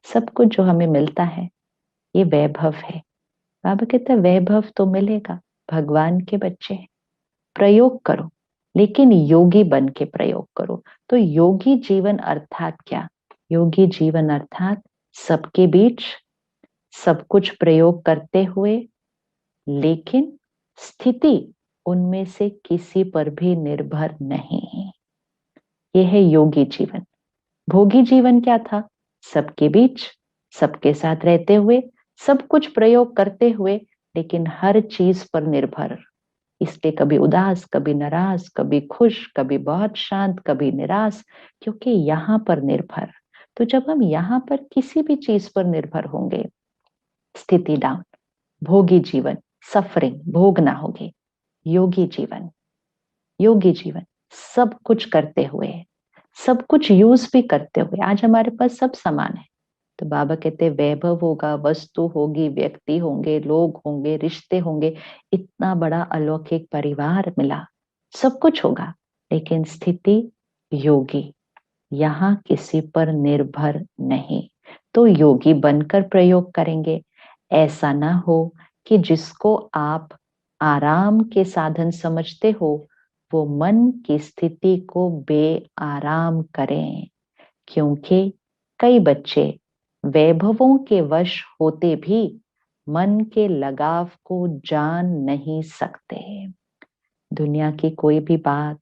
सब कुछ जो हमें मिलता है ये वैभव है। बाबा कहते हैं वैभव तो मिलेगा, भगवान के बच्चे हैं, प्रयोग करो, लेकिन योगी बन के प्रयोग करो। तो योगी जीवन अर्थात क्या, योगी जीवन अर्थात सबके बीच सब कुछ प्रयोग करते हुए, लेकिन स्थिति उनमें से किसी पर भी निर्भर नहीं। यह है योगी जीवन। भोगी जीवन क्या था, सबके बीच, सबके साथ रहते हुए, सब कुछ प्रयोग करते हुए, लेकिन हर चीज पर निर्भर। इसलिए कभी उदास, कभी नाराज, कभी खुश, कभी बहुत शांत, कभी निराश, क्योंकि यहाँ पर निर्भर। तो जब हम यहाँ पर किसी भी चीज पर निर्भर होंगे, स्थिति डाउन, भोगी जीवन, सफरिंग भोगना होगी। योगी जीवन, योगी जीवन सब कुछ करते हुए, सब कुछ यूज भी करते हुए, आज हमारे पास सब समान है। तो बाबा कहते वैभव होगा, वस्तु होगी, व्यक्ति होंगे, लोग होंगे, रिश्ते होंगे, इतना बड़ा अलौकिक परिवार मिला, सब कुछ होगा, लेकिन स्थिति योगी, यहाँ किसी पर निर्भर नहीं। तो योगी बनकर प्रयोग करेंगे। ऐसा ना हो कि जिसको आप आराम के साधन समझते हो, वो मन की स्थिति को बेआराम करें, क्योंकि कई बच्चे वैभवों के वश होते भी मन के लगाव को जान नहीं सकते। दुनिया की कोई भी बात,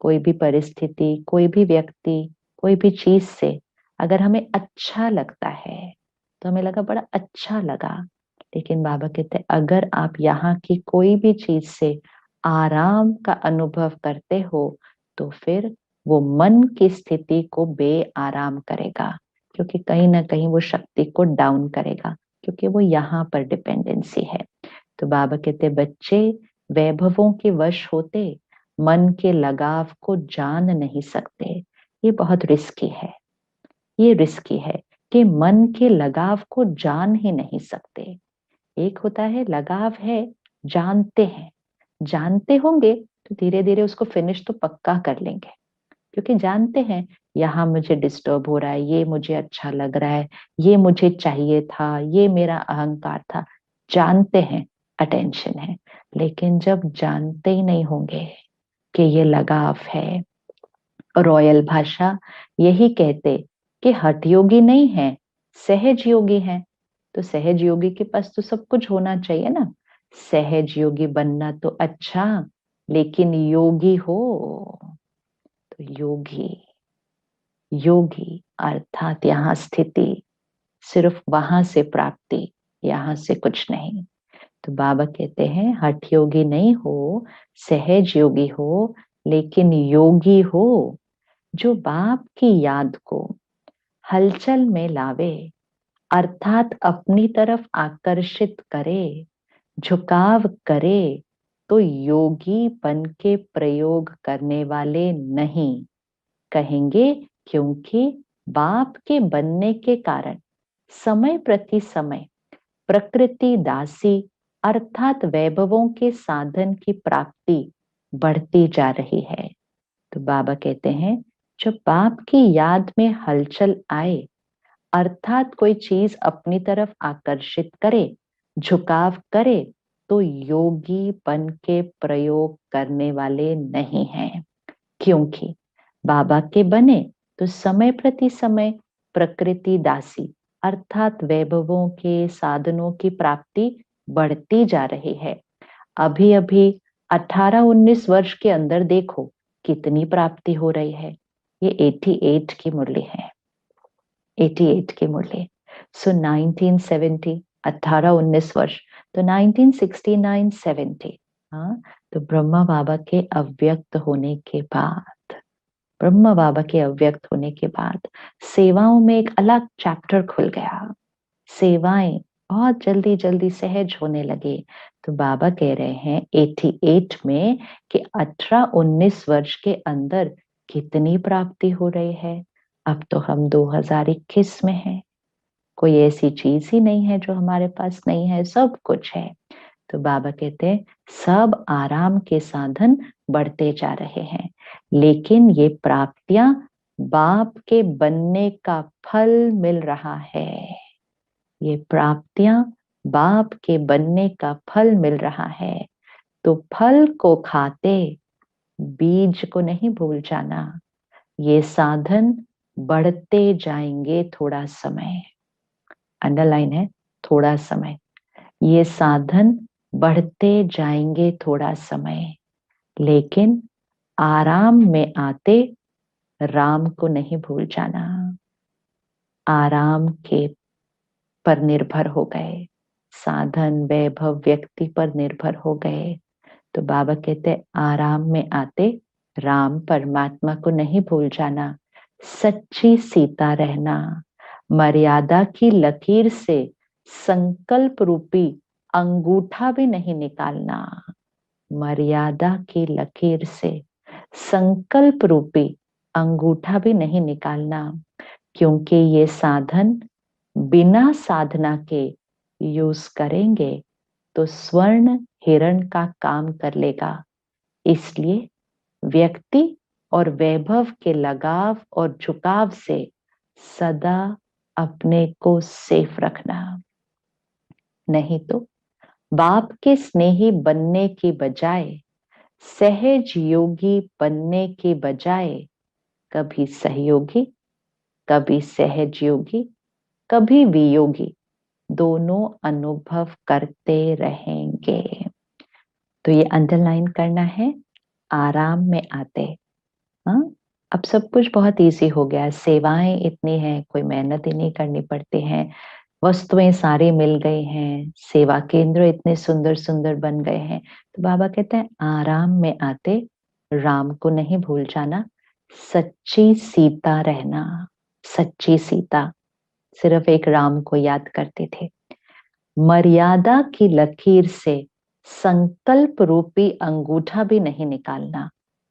कोई भी परिस्थिति, कोई भी व्यक्ति, कोई भी चीज से अगर हमें अच्छा लगता है तो हमें लगा बड़ा अच्छा लगा, लेकिन बाबा कहते हैं अगर आप यहाँ की कोई भी चीज से आराम का अनुभव करते हो तो फिर वो मन की स्थिति को बेआराम करेगा, क्योंकि कहीं ना कहीं वो शक्ति को डाउन करेगा, क्योंकि वो यहाँ पर डिपेंडेंसी है। तो बाबा कहते बच्चे वैभवों के वश होते मन के लगाव को जान नहीं सकते। ये बहुत रिस्की है, ये रिस्की है कि मन के लगाव को जान ही नहीं सकते। एक होता है लगाव है, जानते हैं, जानते होंगे तो धीरे धीरे उसको फिनिश तो पक्का कर लेंगे, क्योंकि जानते हैं यहाँ मुझे डिस्टर्ब हो रहा है, ये मुझे अच्छा लग रहा है, ये मुझे चाहिए था, ये मेरा अहंकार था, जानते हैं, अटेंशन है। लेकिन जब जानते ही नहीं होंगे कि ये लगाव है, रॉयल भाषा यही कहते कि हठ योगी नहीं है, सहज योगी है। तो सहज योगी के पास तो सब कुछ होना चाहिए ना। सहज योगी बनना तो अच्छा, लेकिन योगी हो तो योगी, योगी अर्थात यहाँ स्थिति, सिर्फ वहां से प्राप्ति, यहाँ से कुछ नहीं। तो बाबा कहते हैं हठ योगी नहीं हो, सहज योगी हो, लेकिन योगी हो जो बाप की याद को हलचल में लावे, अर्थात अपनी तरफ आकर्षित करे, झुकाव करे। तो योगी बन के प्रयोग करने वाले नहीं कहेंगे, क्योंकि बाप के बनने के कारण समय प्रति समय प्रकृति दासी अर्थात वैभवों के साधन की प्राप्ति बढ़ती जा रही है। तो बाबा कहते हैं जब बाप की याद में हलचल आए, अर्थात कोई चीज अपनी तरफ आकर्षित करे, झुकाव करे, तो योगी बन के प्रयोग करने वाले नहीं हैं, क्योंकि बाबा के बने तो समय प्रति समय प्रकृति दासी अर्थात वैभवों के साधनों की प्राप्ति बढ़ती जा रही है। अभी अभी 18-19 वर्ष के अंदर देखो कितनी प्राप्ति हो रही है। ये 88 की मुरली है, 88 की मुरली। सो 1970, 18-19 वर्ष, तो 1969-70, हाँ, तो ब्रह्मा बाबा के अव्यक्त होने के बाद, ब्रह्मा बाबा के अव्यक्त होने के बाद सेवाओं में एक अलग चैप्टर खुल गया। सेवाएं बहुत जल्दी जल्दी सहज होने लगे। तो बाबा कह रहे हैं 88 में कि 18-19 वर्ष के अंदर कितनी प्राप्ति हो रही है। अब तो हम 2021 में हैं, कोई ऐसी चीज ही नहीं है जो हमारे पास नहीं है, सब कुछ है। तो बाबा कहते हैं सब आराम के साधन बढ़ते जा रहे हैं, लेकिन ये प्राप्तियां बाप के बनने का फल मिल रहा है। ये प्राप्तियां बाप के बनने का फल मिल रहा है। तो फल को खाते बीज को नहीं भूल जाना। ये साधन बढ़ते जाएंगे, थोड़ा समय, अंडरलाइन है, थोड़ा समय। ये साधन बढ़ते जाएंगे थोड़ा समय, लेकिन आराम में आते राम को नहीं भूल जाना। आराम के पर निर्भर हो गए, साधन वैभव व्यक्ति पर निर्भर हो गए। तो बाबा कहते आराम में आते राम परमात्मा को नहीं भूल जाना। सच्ची सीता रहना, मर्यादा की लकीर से संकल्प रूपी अंगूठा भी नहीं निकालना। मर्यादा की लकीर से संकल्प रूपी अंगूठा भी नहीं निकालना, क्योंकि ये साधन बिना साधना के यूज करेंगे तो स्वर्ण हिरण का काम कर लेगा। इसलिए व्यक्ति और वैभव के लगाव और झुकाव से सदा अपने को सेफ रखना, नहीं तो बाप के स्नेही बनने की बजाय सहज योगी बनने के बजाय कभी सहयोगी, कभी सहज योगी, कभी वियोगी, दोनों अनुभव करते रहेंगे। तो ये अंडरलाइन करना है, आराम में आते। हाँ, अब सब कुछ बहुत इजी हो गया है, सेवाएं इतनी हैं, कोई मेहनत ही नहीं करनी पड़ती है, वस्तुएं सारी मिल गई हैं, सेवा केंद्र इतने सुंदर सुंदर बन गए हैं। तो बाबा कहते हैं आराम में आते राम को नहीं भूल जाना, सच्ची सीता रहना। सच्ची सीता, सिर्फ एक राम को याद करते थे। मर्यादा की लकीर से संकल्प रूपी अंगूठा भी नहीं निकालना।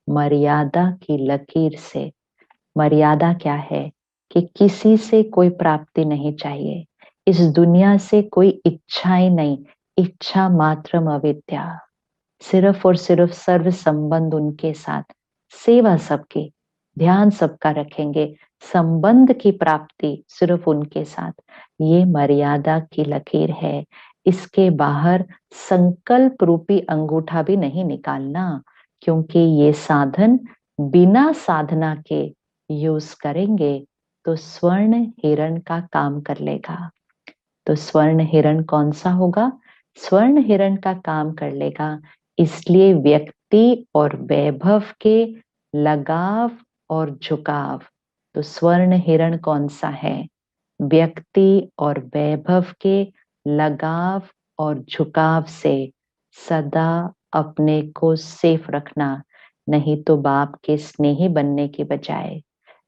मर्यादा की लकीर से, मर्यादा क्या है कि किसी से कोई प्राप्ति नहीं चाहिए, इस दुनिया से कोई इच्छाएं नहीं, इच्छा मात्रम अविद्या, सिर्फ और सिर्फ सर्व संबंध उनके साथ, सेवा सबकी, ध्यान सबका रखेंगे, संबंध की प्राप्ति सिर्फ उनके साथ। ये मर्यादा की लकीर है, इसके बाहर संकल्प रूपी अंगूठा भी नहीं निकालना, क्योंकि ये साधन बिना साधना के यूज करेंगे तो स्वर्ण हिरण का काम कर लेगा। तो स्वर्ण हिरण कौन सा होगा? स्वर्ण हिरण का काम कर लेगा। इसलिए व्यक्ति और वैभव के लगाव और झुकाव, तो स्वर्ण हिरण कौन सा है? व्यक्ति और वैभव के लगाव और झुकाव से सदा अपने को सेफ रखना, नहीं तो बाप के स्नेही बनने के बजाय,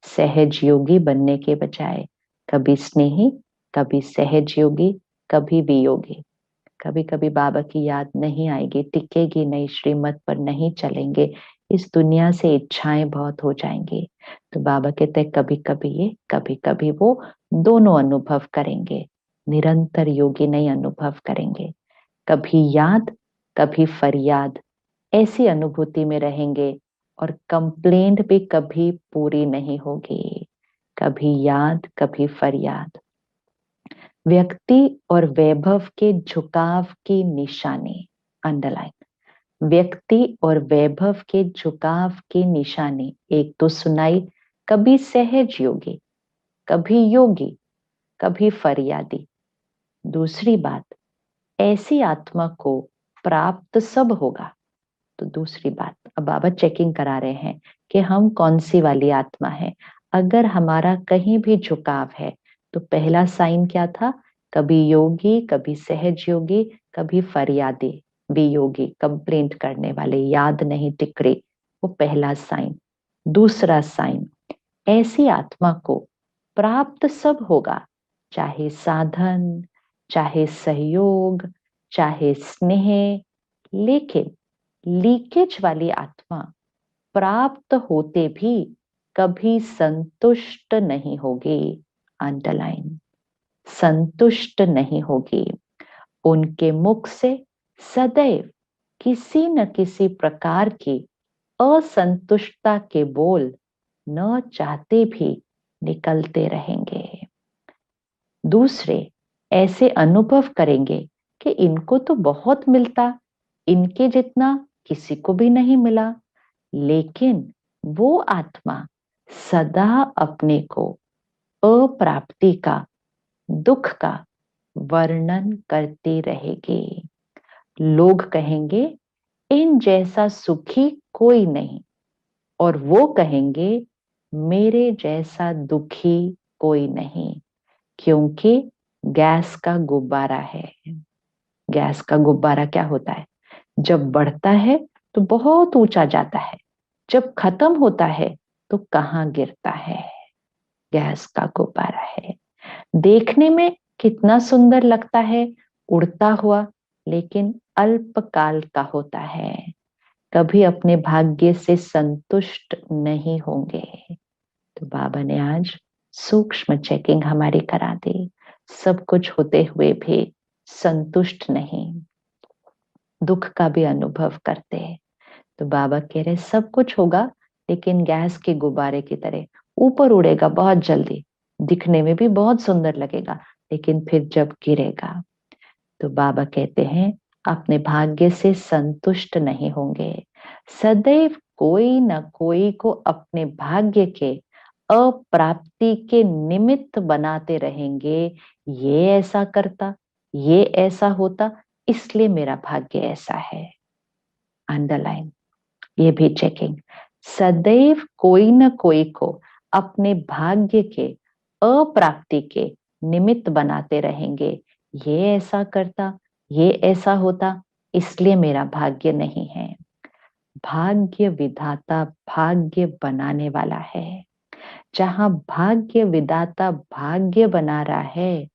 सहज योगी बनने के बजाय, कभी स्नेही, कभी सहज योगी, कभी वियोगी। कभी कभी बाबा की याद नहीं आएगी, टिकेगी नहीं, श्रीमत पर नहीं चलेंगे, इस दुनिया से इच्छाएं बहुत हो जाएंगी। तो बाबा कहते हैं कभी कभी ये, कभी कभी वो, दोनों अनुभव करेंगे, निरंतर योगी नहीं अनुभव करेंगे। कभी याद, कभी फरियाद, ऐसी अनुभूति में रहेंगे और कंप्लेंट भी कभी पूरी नहीं होगी। कभी याद, कभी फरियाद। व्यक्ति और वैभव के झुकाव की निशानी, अंडरलाइन, व्यक्ति और वैभव के झुकाव की निशानी, एक तो सुनाई, कभी सहज योगी, कभी योगी, कभी फरियादी। दूसरी बात, ऐसी आत्मा को प्राप्त सब होगा। तो दूसरी बात, अब बाबा चेकिंग करा रहे हैं कि हम कौन सी वाली आत्मा है। अगर हमारा कहीं भी झुकाव है तो पहला साइन क्या था? कभी योगी, कभी सहज योगी, कभी फरियादी, वियोगी, कंप्लेंट करने वाले, याद नहीं टिक रही, वो पहला साइन। दूसरा साइन, ऐसी आत्मा को प्राप्त सब होगा, चाहे साधन, चाहे सहयोग, चाहे स्नेह, लेकिन लीकेज वाली आत्मा प्राप्त होते भी कभी संतुष्ट नहीं होगी। अंडरलाइन, संतुष्ट नहीं होगी। उनके मुख से सदैव किसी न किसी प्रकार की असंतुष्टता के बोल न चाहते भी निकलते रहेंगे। दूसरे ऐसे अनुभव करेंगे कि इनको तो बहुत मिलता, इनके जितना किसी को भी नहीं मिला, लेकिन वो आत्मा सदा अपने को अप्राप्ति का, दुख का वर्णन करती रहेगी। लोग कहेंगे इन जैसा सुखी कोई नहीं, और वो कहेंगे मेरे जैसा दुखी कोई नहीं, क्योंकि गैस का गुब्बारा है। गैस का गुब्बारा क्या होता है? जब बढ़ता है तो बहुत ऊंचा जाता है, जब खत्म होता है तो कहाँ गिरता है? गैस का गुब्बारा है। देखने में कितना सुंदर लगता है उड़ता हुआ, लेकिन अल्पकाल का होता है, कभी अपने भाग्य से संतुष्ट नहीं होंगे। तो बाबा ने आज सूक्ष्म चेकिंग हमारी करा दी, सब कुछ होते हुए भी संतुष्ट नहीं, दुख का भी अनुभव करते हैं। तो बाबा कह रहे सब कुछ होगा, लेकिन गैस के गुब्बारे की तरह ऊपर उड़ेगा बहुत जल्दी, दिखने में भी बहुत सुंदर लगेगा, लेकिन फिर जब गिरेगा। तो बाबा कहते हैं अपने भाग्य से संतुष्ट नहीं होंगे, सदैव कोई न कोई को अपने भाग्य के अप्राप्ति के निमित्त बनाते रहेंगे। ये ऐसा करता, ये ऐसा होता, इसलिए मेरा भाग्य ऐसा है। अंडरलाइन, ये भी चेकिंग। सदैव कोई न कोई को अपने भाग्य के अप्राप्ति के निमित्त बनाते रहेंगे। ये ऐसा करता, ये ऐसा होता, इसलिए मेरा भाग्य नहीं है। भाग्य विधाता भाग्य बनाने वाला है। जहां भाग्य विधाता भाग्य बना रहा है,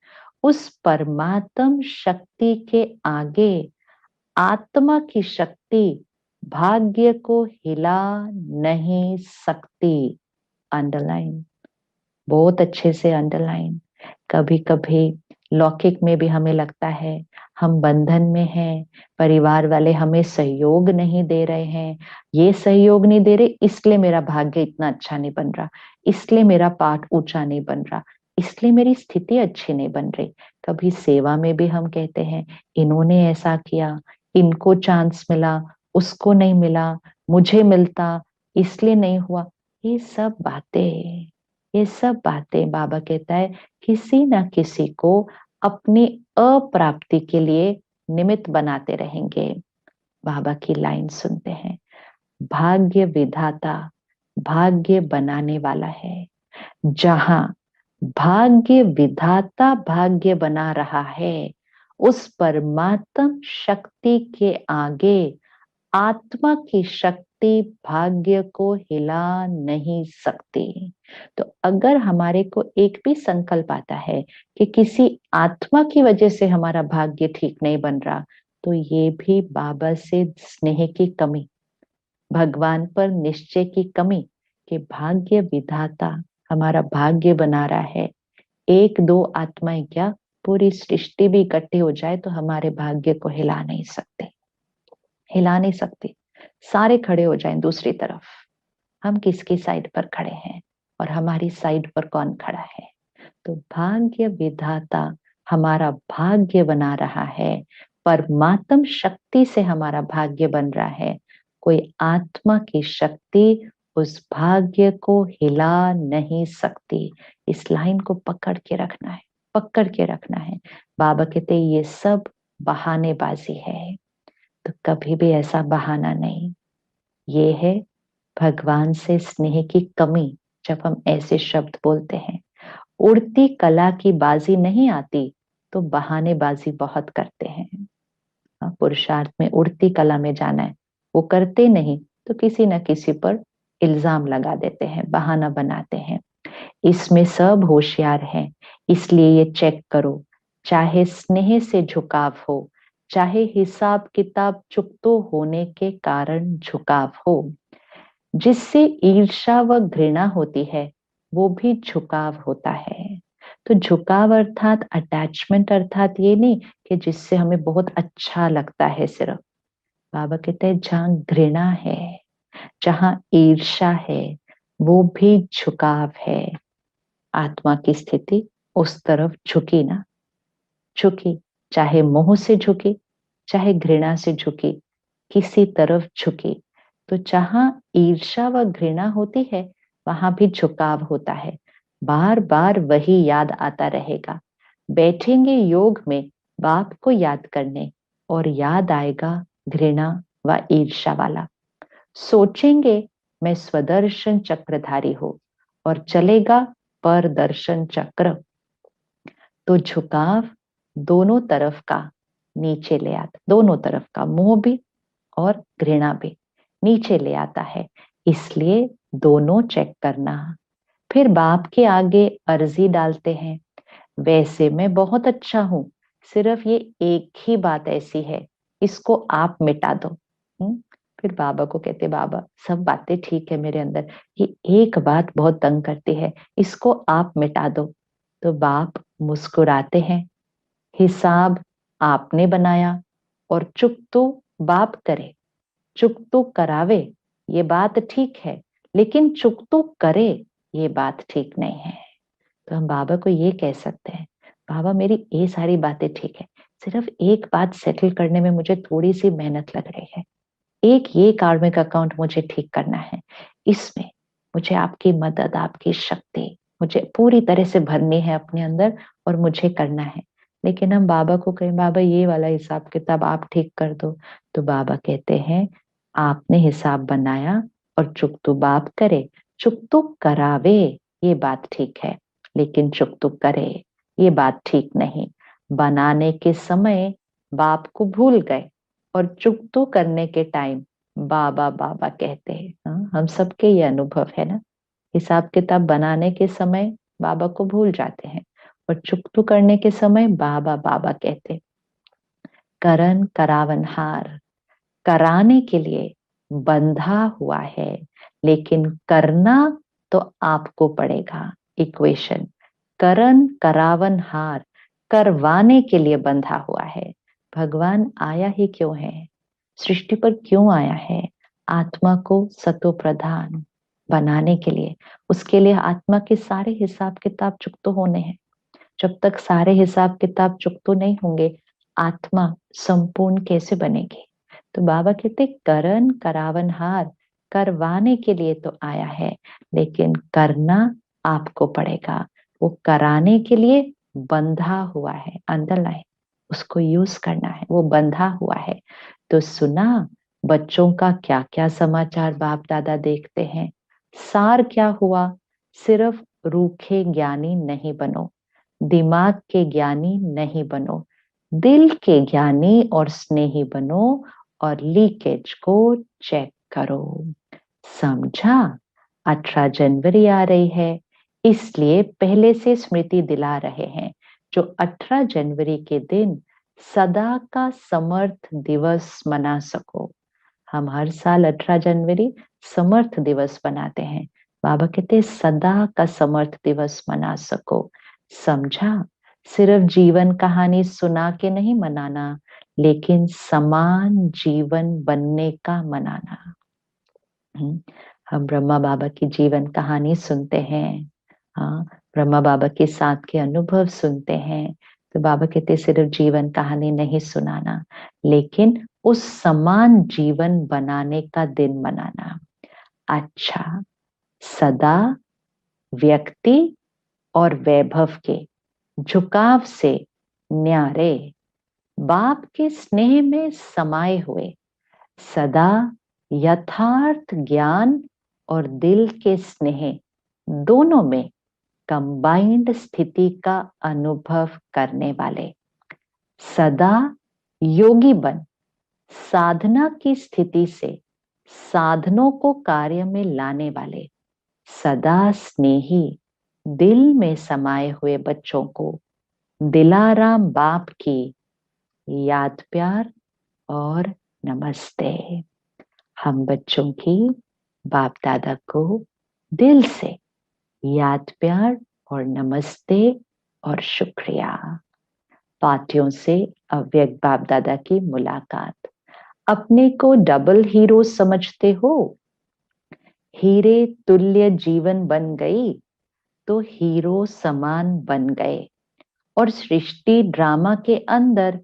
उस परमात्म शक्ति के आगे आत्मा की शक्ति भाग्य को हिला नहीं सकती। अंडरलाइन, बहुत अच्छे से अंडरलाइन। कभी कभी लौकिक में भी हमें लगता है हम बंधन में हैं, परिवार वाले हमें सहयोग नहीं दे रहे हैं, ये सहयोग नहीं दे रहे इसलिए मेरा भाग्य इतना अच्छा नहीं बन रहा, इसलिए मेरा पाठ ऊंचा नहीं बन रहा, इसलिए मेरी स्थिति अच्छी नहीं बन रही। कभी सेवा में भी हम कहते हैं इन्होंने ऐसा किया, इनको चांस मिला, उसको नहीं मिला, मुझे मिलता इसलिए नहीं हुआ। ये सब बातें, ये सब बातें बाबा कहता है किसी ना किसी को अपनी अप्राप्ति के लिए निमित्त बनाते रहेंगे। बाबा की लाइन सुनते हैं, भाग्य विधाता भाग्य बनाने वाला है। जहां भाग्य विधाता भाग्य बना रहा है, उस परमात्म शक्ति के आगे आत्मा की शक्ति भाग्य को हिला नहीं सकती। तो अगर हमारे को एक भी संकल्प आता है कि किसी आत्मा की वजह से हमारा भाग्य ठीक नहीं बन रहा, तो ये भी बाबा से स्नेह की कमी, भगवान पर निश्चय की कमी कि भाग्य विधाता हमारा भाग्य बना रहा है। एक दो आत्माएं क्या, पूरी सृष्टि भी इकट्ठी हो जाए तो हमारे भाग्य को हिला नहीं सकते, हिला नहीं सकती। सारे खड़े हो जाएं दूसरी तरफ, हम किसकी साइड पर खड़े हैं और हमारी साइड पर कौन खड़ा है। तो भाग्य विधाता हमारा भाग्य बना रहा है, परमात्म शक्ति से हमारा भाग्य बन रहा है। कोई आत्मा की शक्ति उस भाग्य को हिला नहीं सकती। इस लाइन को पकड़ के रखना है, पकड़ के रखना है। बाबा कहते ये सब बहानेबाजी है, तो कभी भी ऐसा बहाना नहीं। ये है भगवान से स्नेह की कमी। जब हम ऐसे शब्द बोलते हैं, उड़ती कला की बाजी नहीं आती तो बहानेबाजी बहुत करते हैं। पुरुषार्थ में उड़ती कला में जाना है, वो करते नहीं तो किसी न किसी पर इल्जाम लगा देते हैं, बहाना बनाते हैं। इसमें सब होशियार हैं, इसलिए ये चेक करो, चाहे स्नेह से झुकाव हो, चाहे हिसाब किताब चुकतो होने के कारण झुकाव हो, जिससे ईर्ष्या व घृणा होती है वो भी झुकाव होता है। तो झुकाव अर्थात अटैचमेंट, अर्थात ये नहीं कि जिससे हमें बहुत अच्छा लगता है सिर्फ। बाबा कहते हैं जहां घृणा है, जहां ईर्ष्या है, वो भी झुकाव है। आत्मा की स्थिति उस तरफ झुकी ना, झुकी, चाहे मोह से झुकी, चाहे घृणा से झुकी, किसी तरफ झुकी। तो जहां ईर्ष्या व घृणा होती है वहां भी झुकाव होता है। बार बार वही याद आता रहेगा। बैठेंगे योग में बाप को याद करने और याद आएगा घृणा व ईर्ष्या वाला। सोचेंगे मैं स्वदर्शन चक्रधारी हूं और चलेगा परदर्शन चक्र। तो झुकाव दोनों तरफ का नीचे ले आता, दोनों तरफ का मोह भी और घृणा भी नीचे ले आता है। इसलिए दोनों चेक करना। फिर बाप के आगे अर्जी डालते हैं, वैसे मैं बहुत अच्छा हूं, सिर्फ ये एक ही बात ऐसी है, इसको आप मिटा दो। फिर बाबा को कहते बाबा सब बातें ठीक है मेरे अंदर, ये एक बात बहुत तंग करती है, इसको आप मिटा दो। तो बाप मुस्कुराते हैं, हिसाब आपने बनाया और चुप तो बाप करे, चुप तो करावे, ये बात ठीक है, लेकिन चुप तो करे, ये बात ठीक नहीं है। तो हम बाबा को ये कह सकते हैं, बाबा मेरी ये सारी बातें ठीक है, सिर्फ एक बात सेटल करने में मुझे थोड़ी सी मेहनत लग रही है। एक ये कार्मिक अकाउंट मुझे ठीक करना है, इसमें मुझे आपकी मदद, आपकी शक्ति मुझे पूरी तरह से भरनी है अपने अंदर और मुझे करना है। लेकिन हम बाबा को कहें बाबा ये वाला हिसाब किताब आप ठीक कर दो, तो बाबा कहते हैं आपने हिसाब बनाया और चुकतू बाप करे, चुकतू करावे ये बात ठीक है, लेकिन चुकतू करे ये बात ठीक नहीं। बनाने के समय बाप को भूल गए और चुकतू करने के टाइम बाबा बाबा कहते हैं। हाँ, हम सबके ये अनुभव है ना, हिसाब किताब बनाने के समय बाबा को भूल जाते हैं और चुकतू करने के समय बाबा बाबा कहते हैं। करण करावनहार, कराने के लिए बंधा हुआ है, लेकिन करना तो आपको पड़ेगा। इक्वेशन, करण करावन हार, करवाने के लिए बंधा हुआ है। भगवान आया ही क्यों है, सृष्टि पर क्यों आया है? आत्मा को सतो प्रधान बनाने के लिए। उसके लिए आत्मा के सारे हिसाब किताब चुकतो होने हैं। जब तक सारे हिसाब किताब चुकतो नहीं होंगे, आत्मा संपूर्ण कैसे बनेगी? तो बाबा कहते करण करावनहार, करवाने के लिए तो आया है, लेकिन करना आपको पड़ेगा। वो कराने के लिए बंधा हुआ है, अंडरलाइन, उसको यूज करना है, वो बंधा हुआ है। तो सुना बच्चों का क्या क्या समाचार बाप दादा देखते हैं। सार क्या हुआ, सिर्फ रूखे ज्ञानी नहीं बनो, दिमाग के ज्ञानी नहीं बनो, दिल के ज्ञानी और स्नेही बनो और लीकेज को चेक करो। समझा? 18 जनवरी आ रही है, इसलिए पहले से स्मृति दिला रहे हैं। जो 18 जनवरी के दिन सदा का समर्थ दिवस मना सको। हम हर साल 18 जनवरी समर्थ दिवस मनाते हैं। बाबा कहते हैं सदा का समर्थ दिवस मना सको। समझा? सिर्फ जीवन कहानी सुना के नहीं मनाना, लेकिन समान जीवन बनने का मनाना। हम ब्रह्मा बाबा की जीवन कहानी सुनते हैं, हाँ, ब्रह्मा बाबा के साथ के अनुभव सुनते हैं। तो बाबा कहते सिर्फ जीवन कहानी नहीं सुनाना, लेकिन उस समान जीवन बनाने का दिन मनाना। अच्छा, सदा व्यक्ति और वैभव के झुकाव से न्यारे, बाप के स्नेह में समाये हुए, सदा यथार्थ ज्ञान और दिल के स्नेह दोनों में कंबाइंड स्थिति का अनुभव करने वाले, सदा योगी बन साधना की स्थिति से साधनों को कार्य में लाने वाले, सदा स्नेही दिल में समाये हुए बच्चों को दिलाराम बाप की याद प्यार और नमस्ते। हम बच्चों की बाप दादा को दिल से याद प्यार और नमस्ते और शुक्रिया। पार्टियों से अव्यक्त बाप दादा की मुलाकात। अपने को डबल हीरो समझते हो? हीरे तुल्य जीवन बन गई तो हीरो समान बन गए, और सृष्टि ड्रामा के अंदर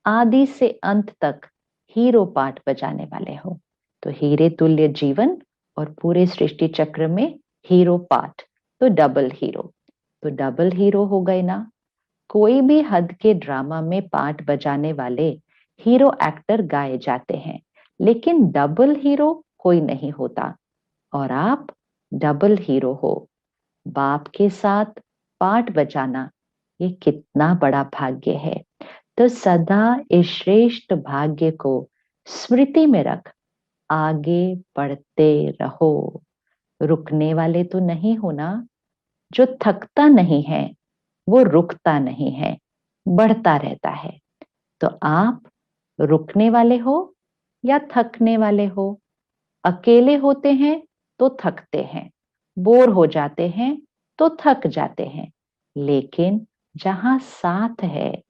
आदि से अंत तक हीरो पार्ट बजाने वाले हो। तो हीरे तुल्य जीवन और पूरे सृष्टि चक्र में हीरो पार्ट, तो डबल हीरो। तो डबल हीरो हो गए ना। कोई भी हद के ड्रामा में पार्ट बजाने वाले हीरो एक्टर गाए जाते हैं, लेकिन डबल हीरो कोई नहीं होता, और आप डबल हीरो हो। बाप के साथ पार्ट बजाना ये कितना बड़ा भाग्य है। तो सदा इस श्रेष्ठ भाग्य को स्मृति में रख आगे बढ़ते रहो। रुकने वाले तो नहीं हो ना। जो थकता नहीं है वो रुकता नहीं है, बढ़ता रहता है। तो आप रुकने वाले हो या थकने वाले हो? अकेले होते हैं तो थकते हैं, बोर हो जाते हैं तो थक जाते हैं, लेकिन जहां साथ है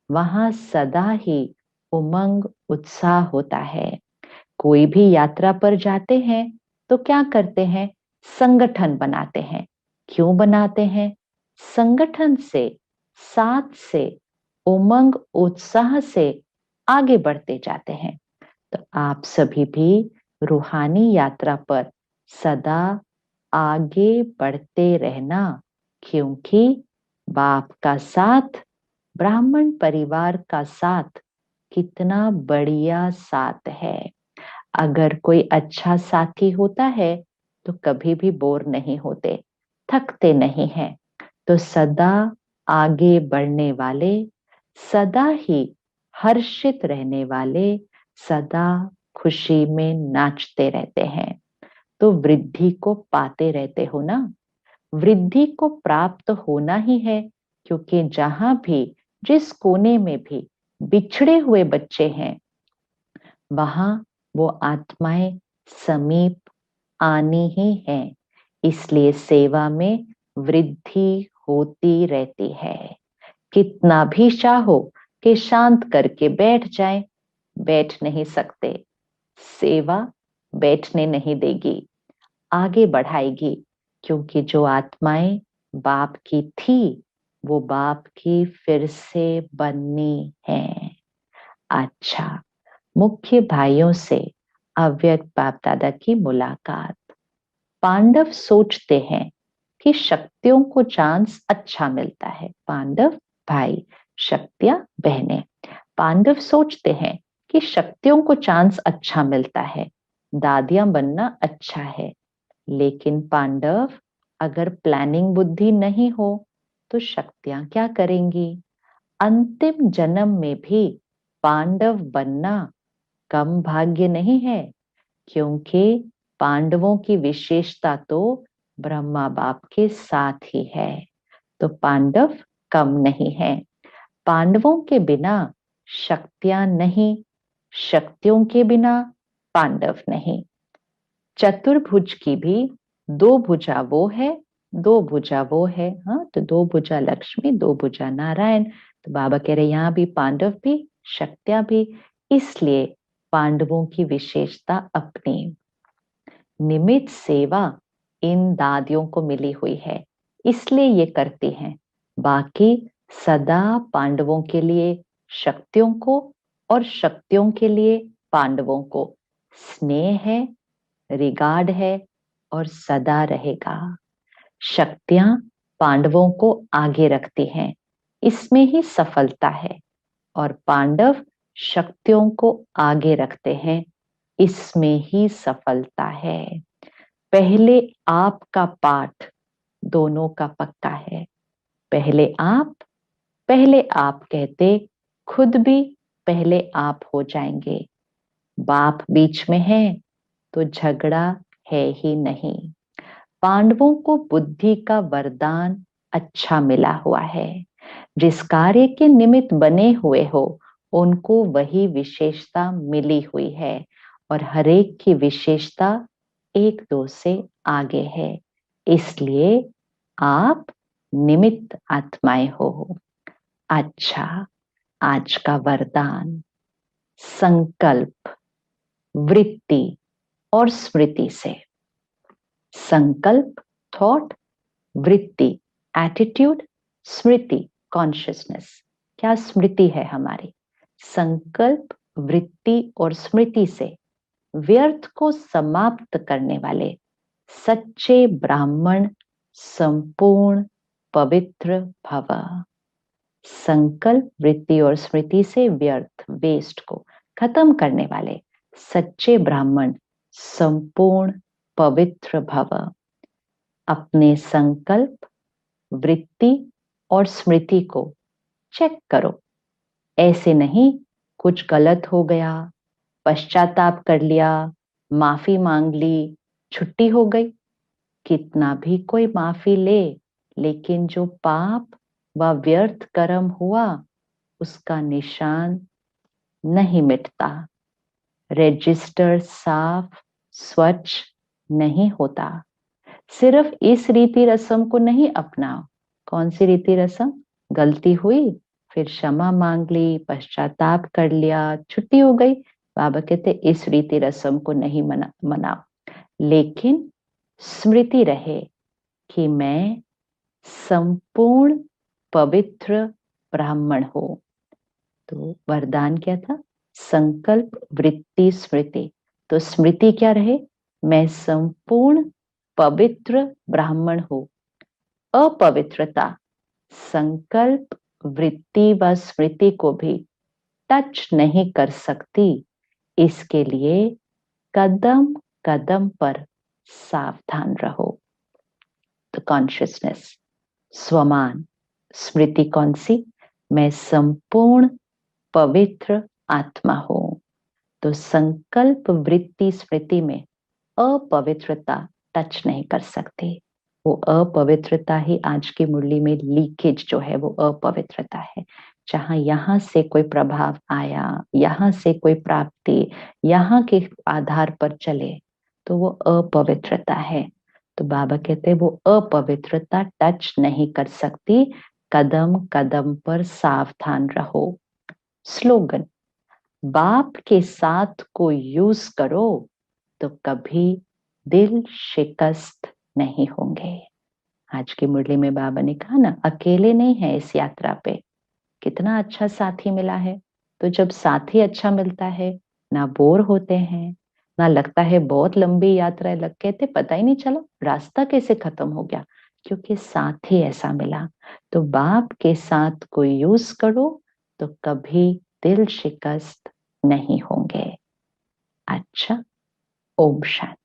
वहां सदा ही उमंग उत्साह होता है। कोई भी यात्रा पर जाते हैं तो क्या करते हैं? संगठन बनाते हैं। क्यों बनाते हैं? संगठन से, साथ से, उमंग उत्साह से आगे बढ़ते जाते हैं। तो आप सभी भी रूहानी यात्रा पर सदा आगे बढ़ते रहना, क्योंकि बाप का साथ, ब्राह्मण परिवार का साथ कितना बढ़िया साथ है। अगर कोई अच्छा साथी होता है तो कभी भी बोर नहीं होते, थकते नहीं हैं। तो सदा आगे बढ़ने वाले, सदा ही हर्षित रहने वाले, सदा खुशी में नाचते रहते हैं। तो वृद्धि को पाते रहते हो ना। वृद्धि को प्राप्त होना ही है, क्योंकि जहां भी, जिस कोने में भी बिछड़े हुए बच्चे हैं, वहां वो आत्माएं समीप आनी ही है। इसलिए सेवा में वृद्धि होती रहती है। कितना भी चाहो कि शांत करके बैठ जाए, बैठ नहीं सकते। सेवा बैठने नहीं देगी, आगे बढ़ाएगी, क्योंकि जो आत्माएं बाप की थी वो बाप की फिर से बननी है। अच्छा, मुख्य भाइयों से अव्यक्त बाप दादा की मुलाकात। पांडव सोचते हैं कि शक्तियों को चांस अच्छा मिलता है। पांडव भाई, शक्तियां बहनें। पांडव सोचते हैं कि शक्तियों को चांस अच्छा मिलता है, दादियां बनना अच्छा है। लेकिन पांडव, अगर प्लानिंग बुद्धि नहीं हो तो शक्तियां क्या करेंगी? अंतिम जन्म में भी पांडव बनना कम भाग्य नहीं है, क्योंकि पांडवों की विशेषता तो ब्रह्मा बाप के साथ ही है। तो पांडव कम नहीं है। पांडवों के बिना शक्तियां नहीं, शक्तियों के बिना पांडव नहीं। चतुर्भुज की भी दो भुजा वो है, दो भुजा वो है। हाँ, तो दो भुजा लक्ष्मी, दो भुजा नारायण। तो बाबा कह रहे यहाँ भी पांडव भी, शक्तियां भी। इसलिए पांडवों की विशेषता अपनी निमित्त सेवा इन दादियों को मिली हुई है, इसलिए ये करती हैं। बाकी सदा पांडवों के लिए शक्तियों को, और शक्तियों के लिए पांडवों को स्नेह है, रिगार्ड है, और सदा रहेगा। शक्तियां पांडवों को आगे रखती हैं, इसमें ही सफलता है। और पांडव शक्तियों को आगे रखते हैं, इसमें ही सफलता है। पहले आपका पाठ दोनों का पक्का है। पहले आप कहते, खुद भी पहले आप हो जाएंगे। बाप बीच में है तो झगड़ा है ही नहीं। पांडवों को बुद्धि का वरदान अच्छा मिला हुआ है। जिस कार्य के निमित्त बने हुए हो, उनको वही विशेषता मिली हुई है, और हरेक की विशेषता एक दो से आगे है। इसलिए आप निमित्त आत्माएं हो। अच्छा, आज का वरदान संकल्प, वृत्ति और स्मृति से। संकल्प थॉट, वृत्ति एटीट्यूड, स्मृति कॉन्शियसनेस। क्या स्मृति है हमारी? संकल्प, वृत्ति और स्मृति से व्यर्थ को समाप्त करने वाले सच्चे ब्राह्मण संपूर्ण पवित्र भव। संकल्प, वृत्ति और स्मृति से व्यर्थ, वेस्ट को खत्म करने वाले सच्चे ब्राह्मण संपूर्ण पवित्र भव। अपने संकल्प, वृत्ति और स्मृति को चेक करो। ऐसे नहीं कुछ गलत हो गया, पश्चाताप कर लिया, माफी मांग ली, छुट्टी हो गई। कितना भी कोई माफी ले, लेकिन जो पाप व व्यर्थ कर्म हुआ उसका निशान नहीं मिटता। रजिस्टर साफ स्वच्छ नहीं होता। सिर्फ इस रीति रस्म को नहीं अपनाओ। कौन सी रीति रस्म? गलती हुई, फिर क्षमा मांग ली, पश्चाताप कर लिया, छुट्टी हो गई। बाबा कहते इस रीति रस्म को नहीं मनाओ, लेकिन स्मृति रहे कि मैं संपूर्ण पवित्र ब्राह्मण हूं। तो वरदान क्या था? संकल्प वृत्ति स्मृति, तो स्मृति क्या रहे, मैं संपूर्ण पवित्र ब्राह्मण हूं। अपवित्रता संकल्प वृत्ति व स्मृति को भी टच नहीं कर सकती, इसके लिए कदम कदम पर सावधान रहो। तो कॉन्शियसनेस, स्वमान, स्मृति कौन सी, मैं संपूर्ण पवित्र आत्मा हूं। तो संकल्प वृत्ति स्मृति में अपवित्रता टच नहीं कर सकती। वो अपवित्रता ही आज की मुरली में लीकेज जो है वो अपवित्रता है। जहां यहां से कोई प्रभाव आया, यहां से कोई प्राप्ति, यहाँ के आधार पर चले, तो वो अपवित्रता है। तो बाबा कहते हैं वो अपवित्रता टच नहीं कर सकती, कदम कदम पर सावधान रहो। स्लोगन, बाप के साथ को यूज करो तो कभी दिल शिकस्त नहीं होंगे। आज की मुरली में बाबा ने कहा ना, अकेले नहीं है इस यात्रा पे, कितना अच्छा साथी मिला है। तो जब साथी अच्छा मिलता है, ना बोर होते हैं, ना लगता है बहुत लंबी यात्रा है, लग के थे पता ही नहीं चला रास्ता कैसे खत्म हो गया, क्योंकि साथी ऐसा मिला। तो बाप के साथ को यूज करो तो कभी दिल शिकस्त नहीं होंगे। अच्छा, ओम शांति।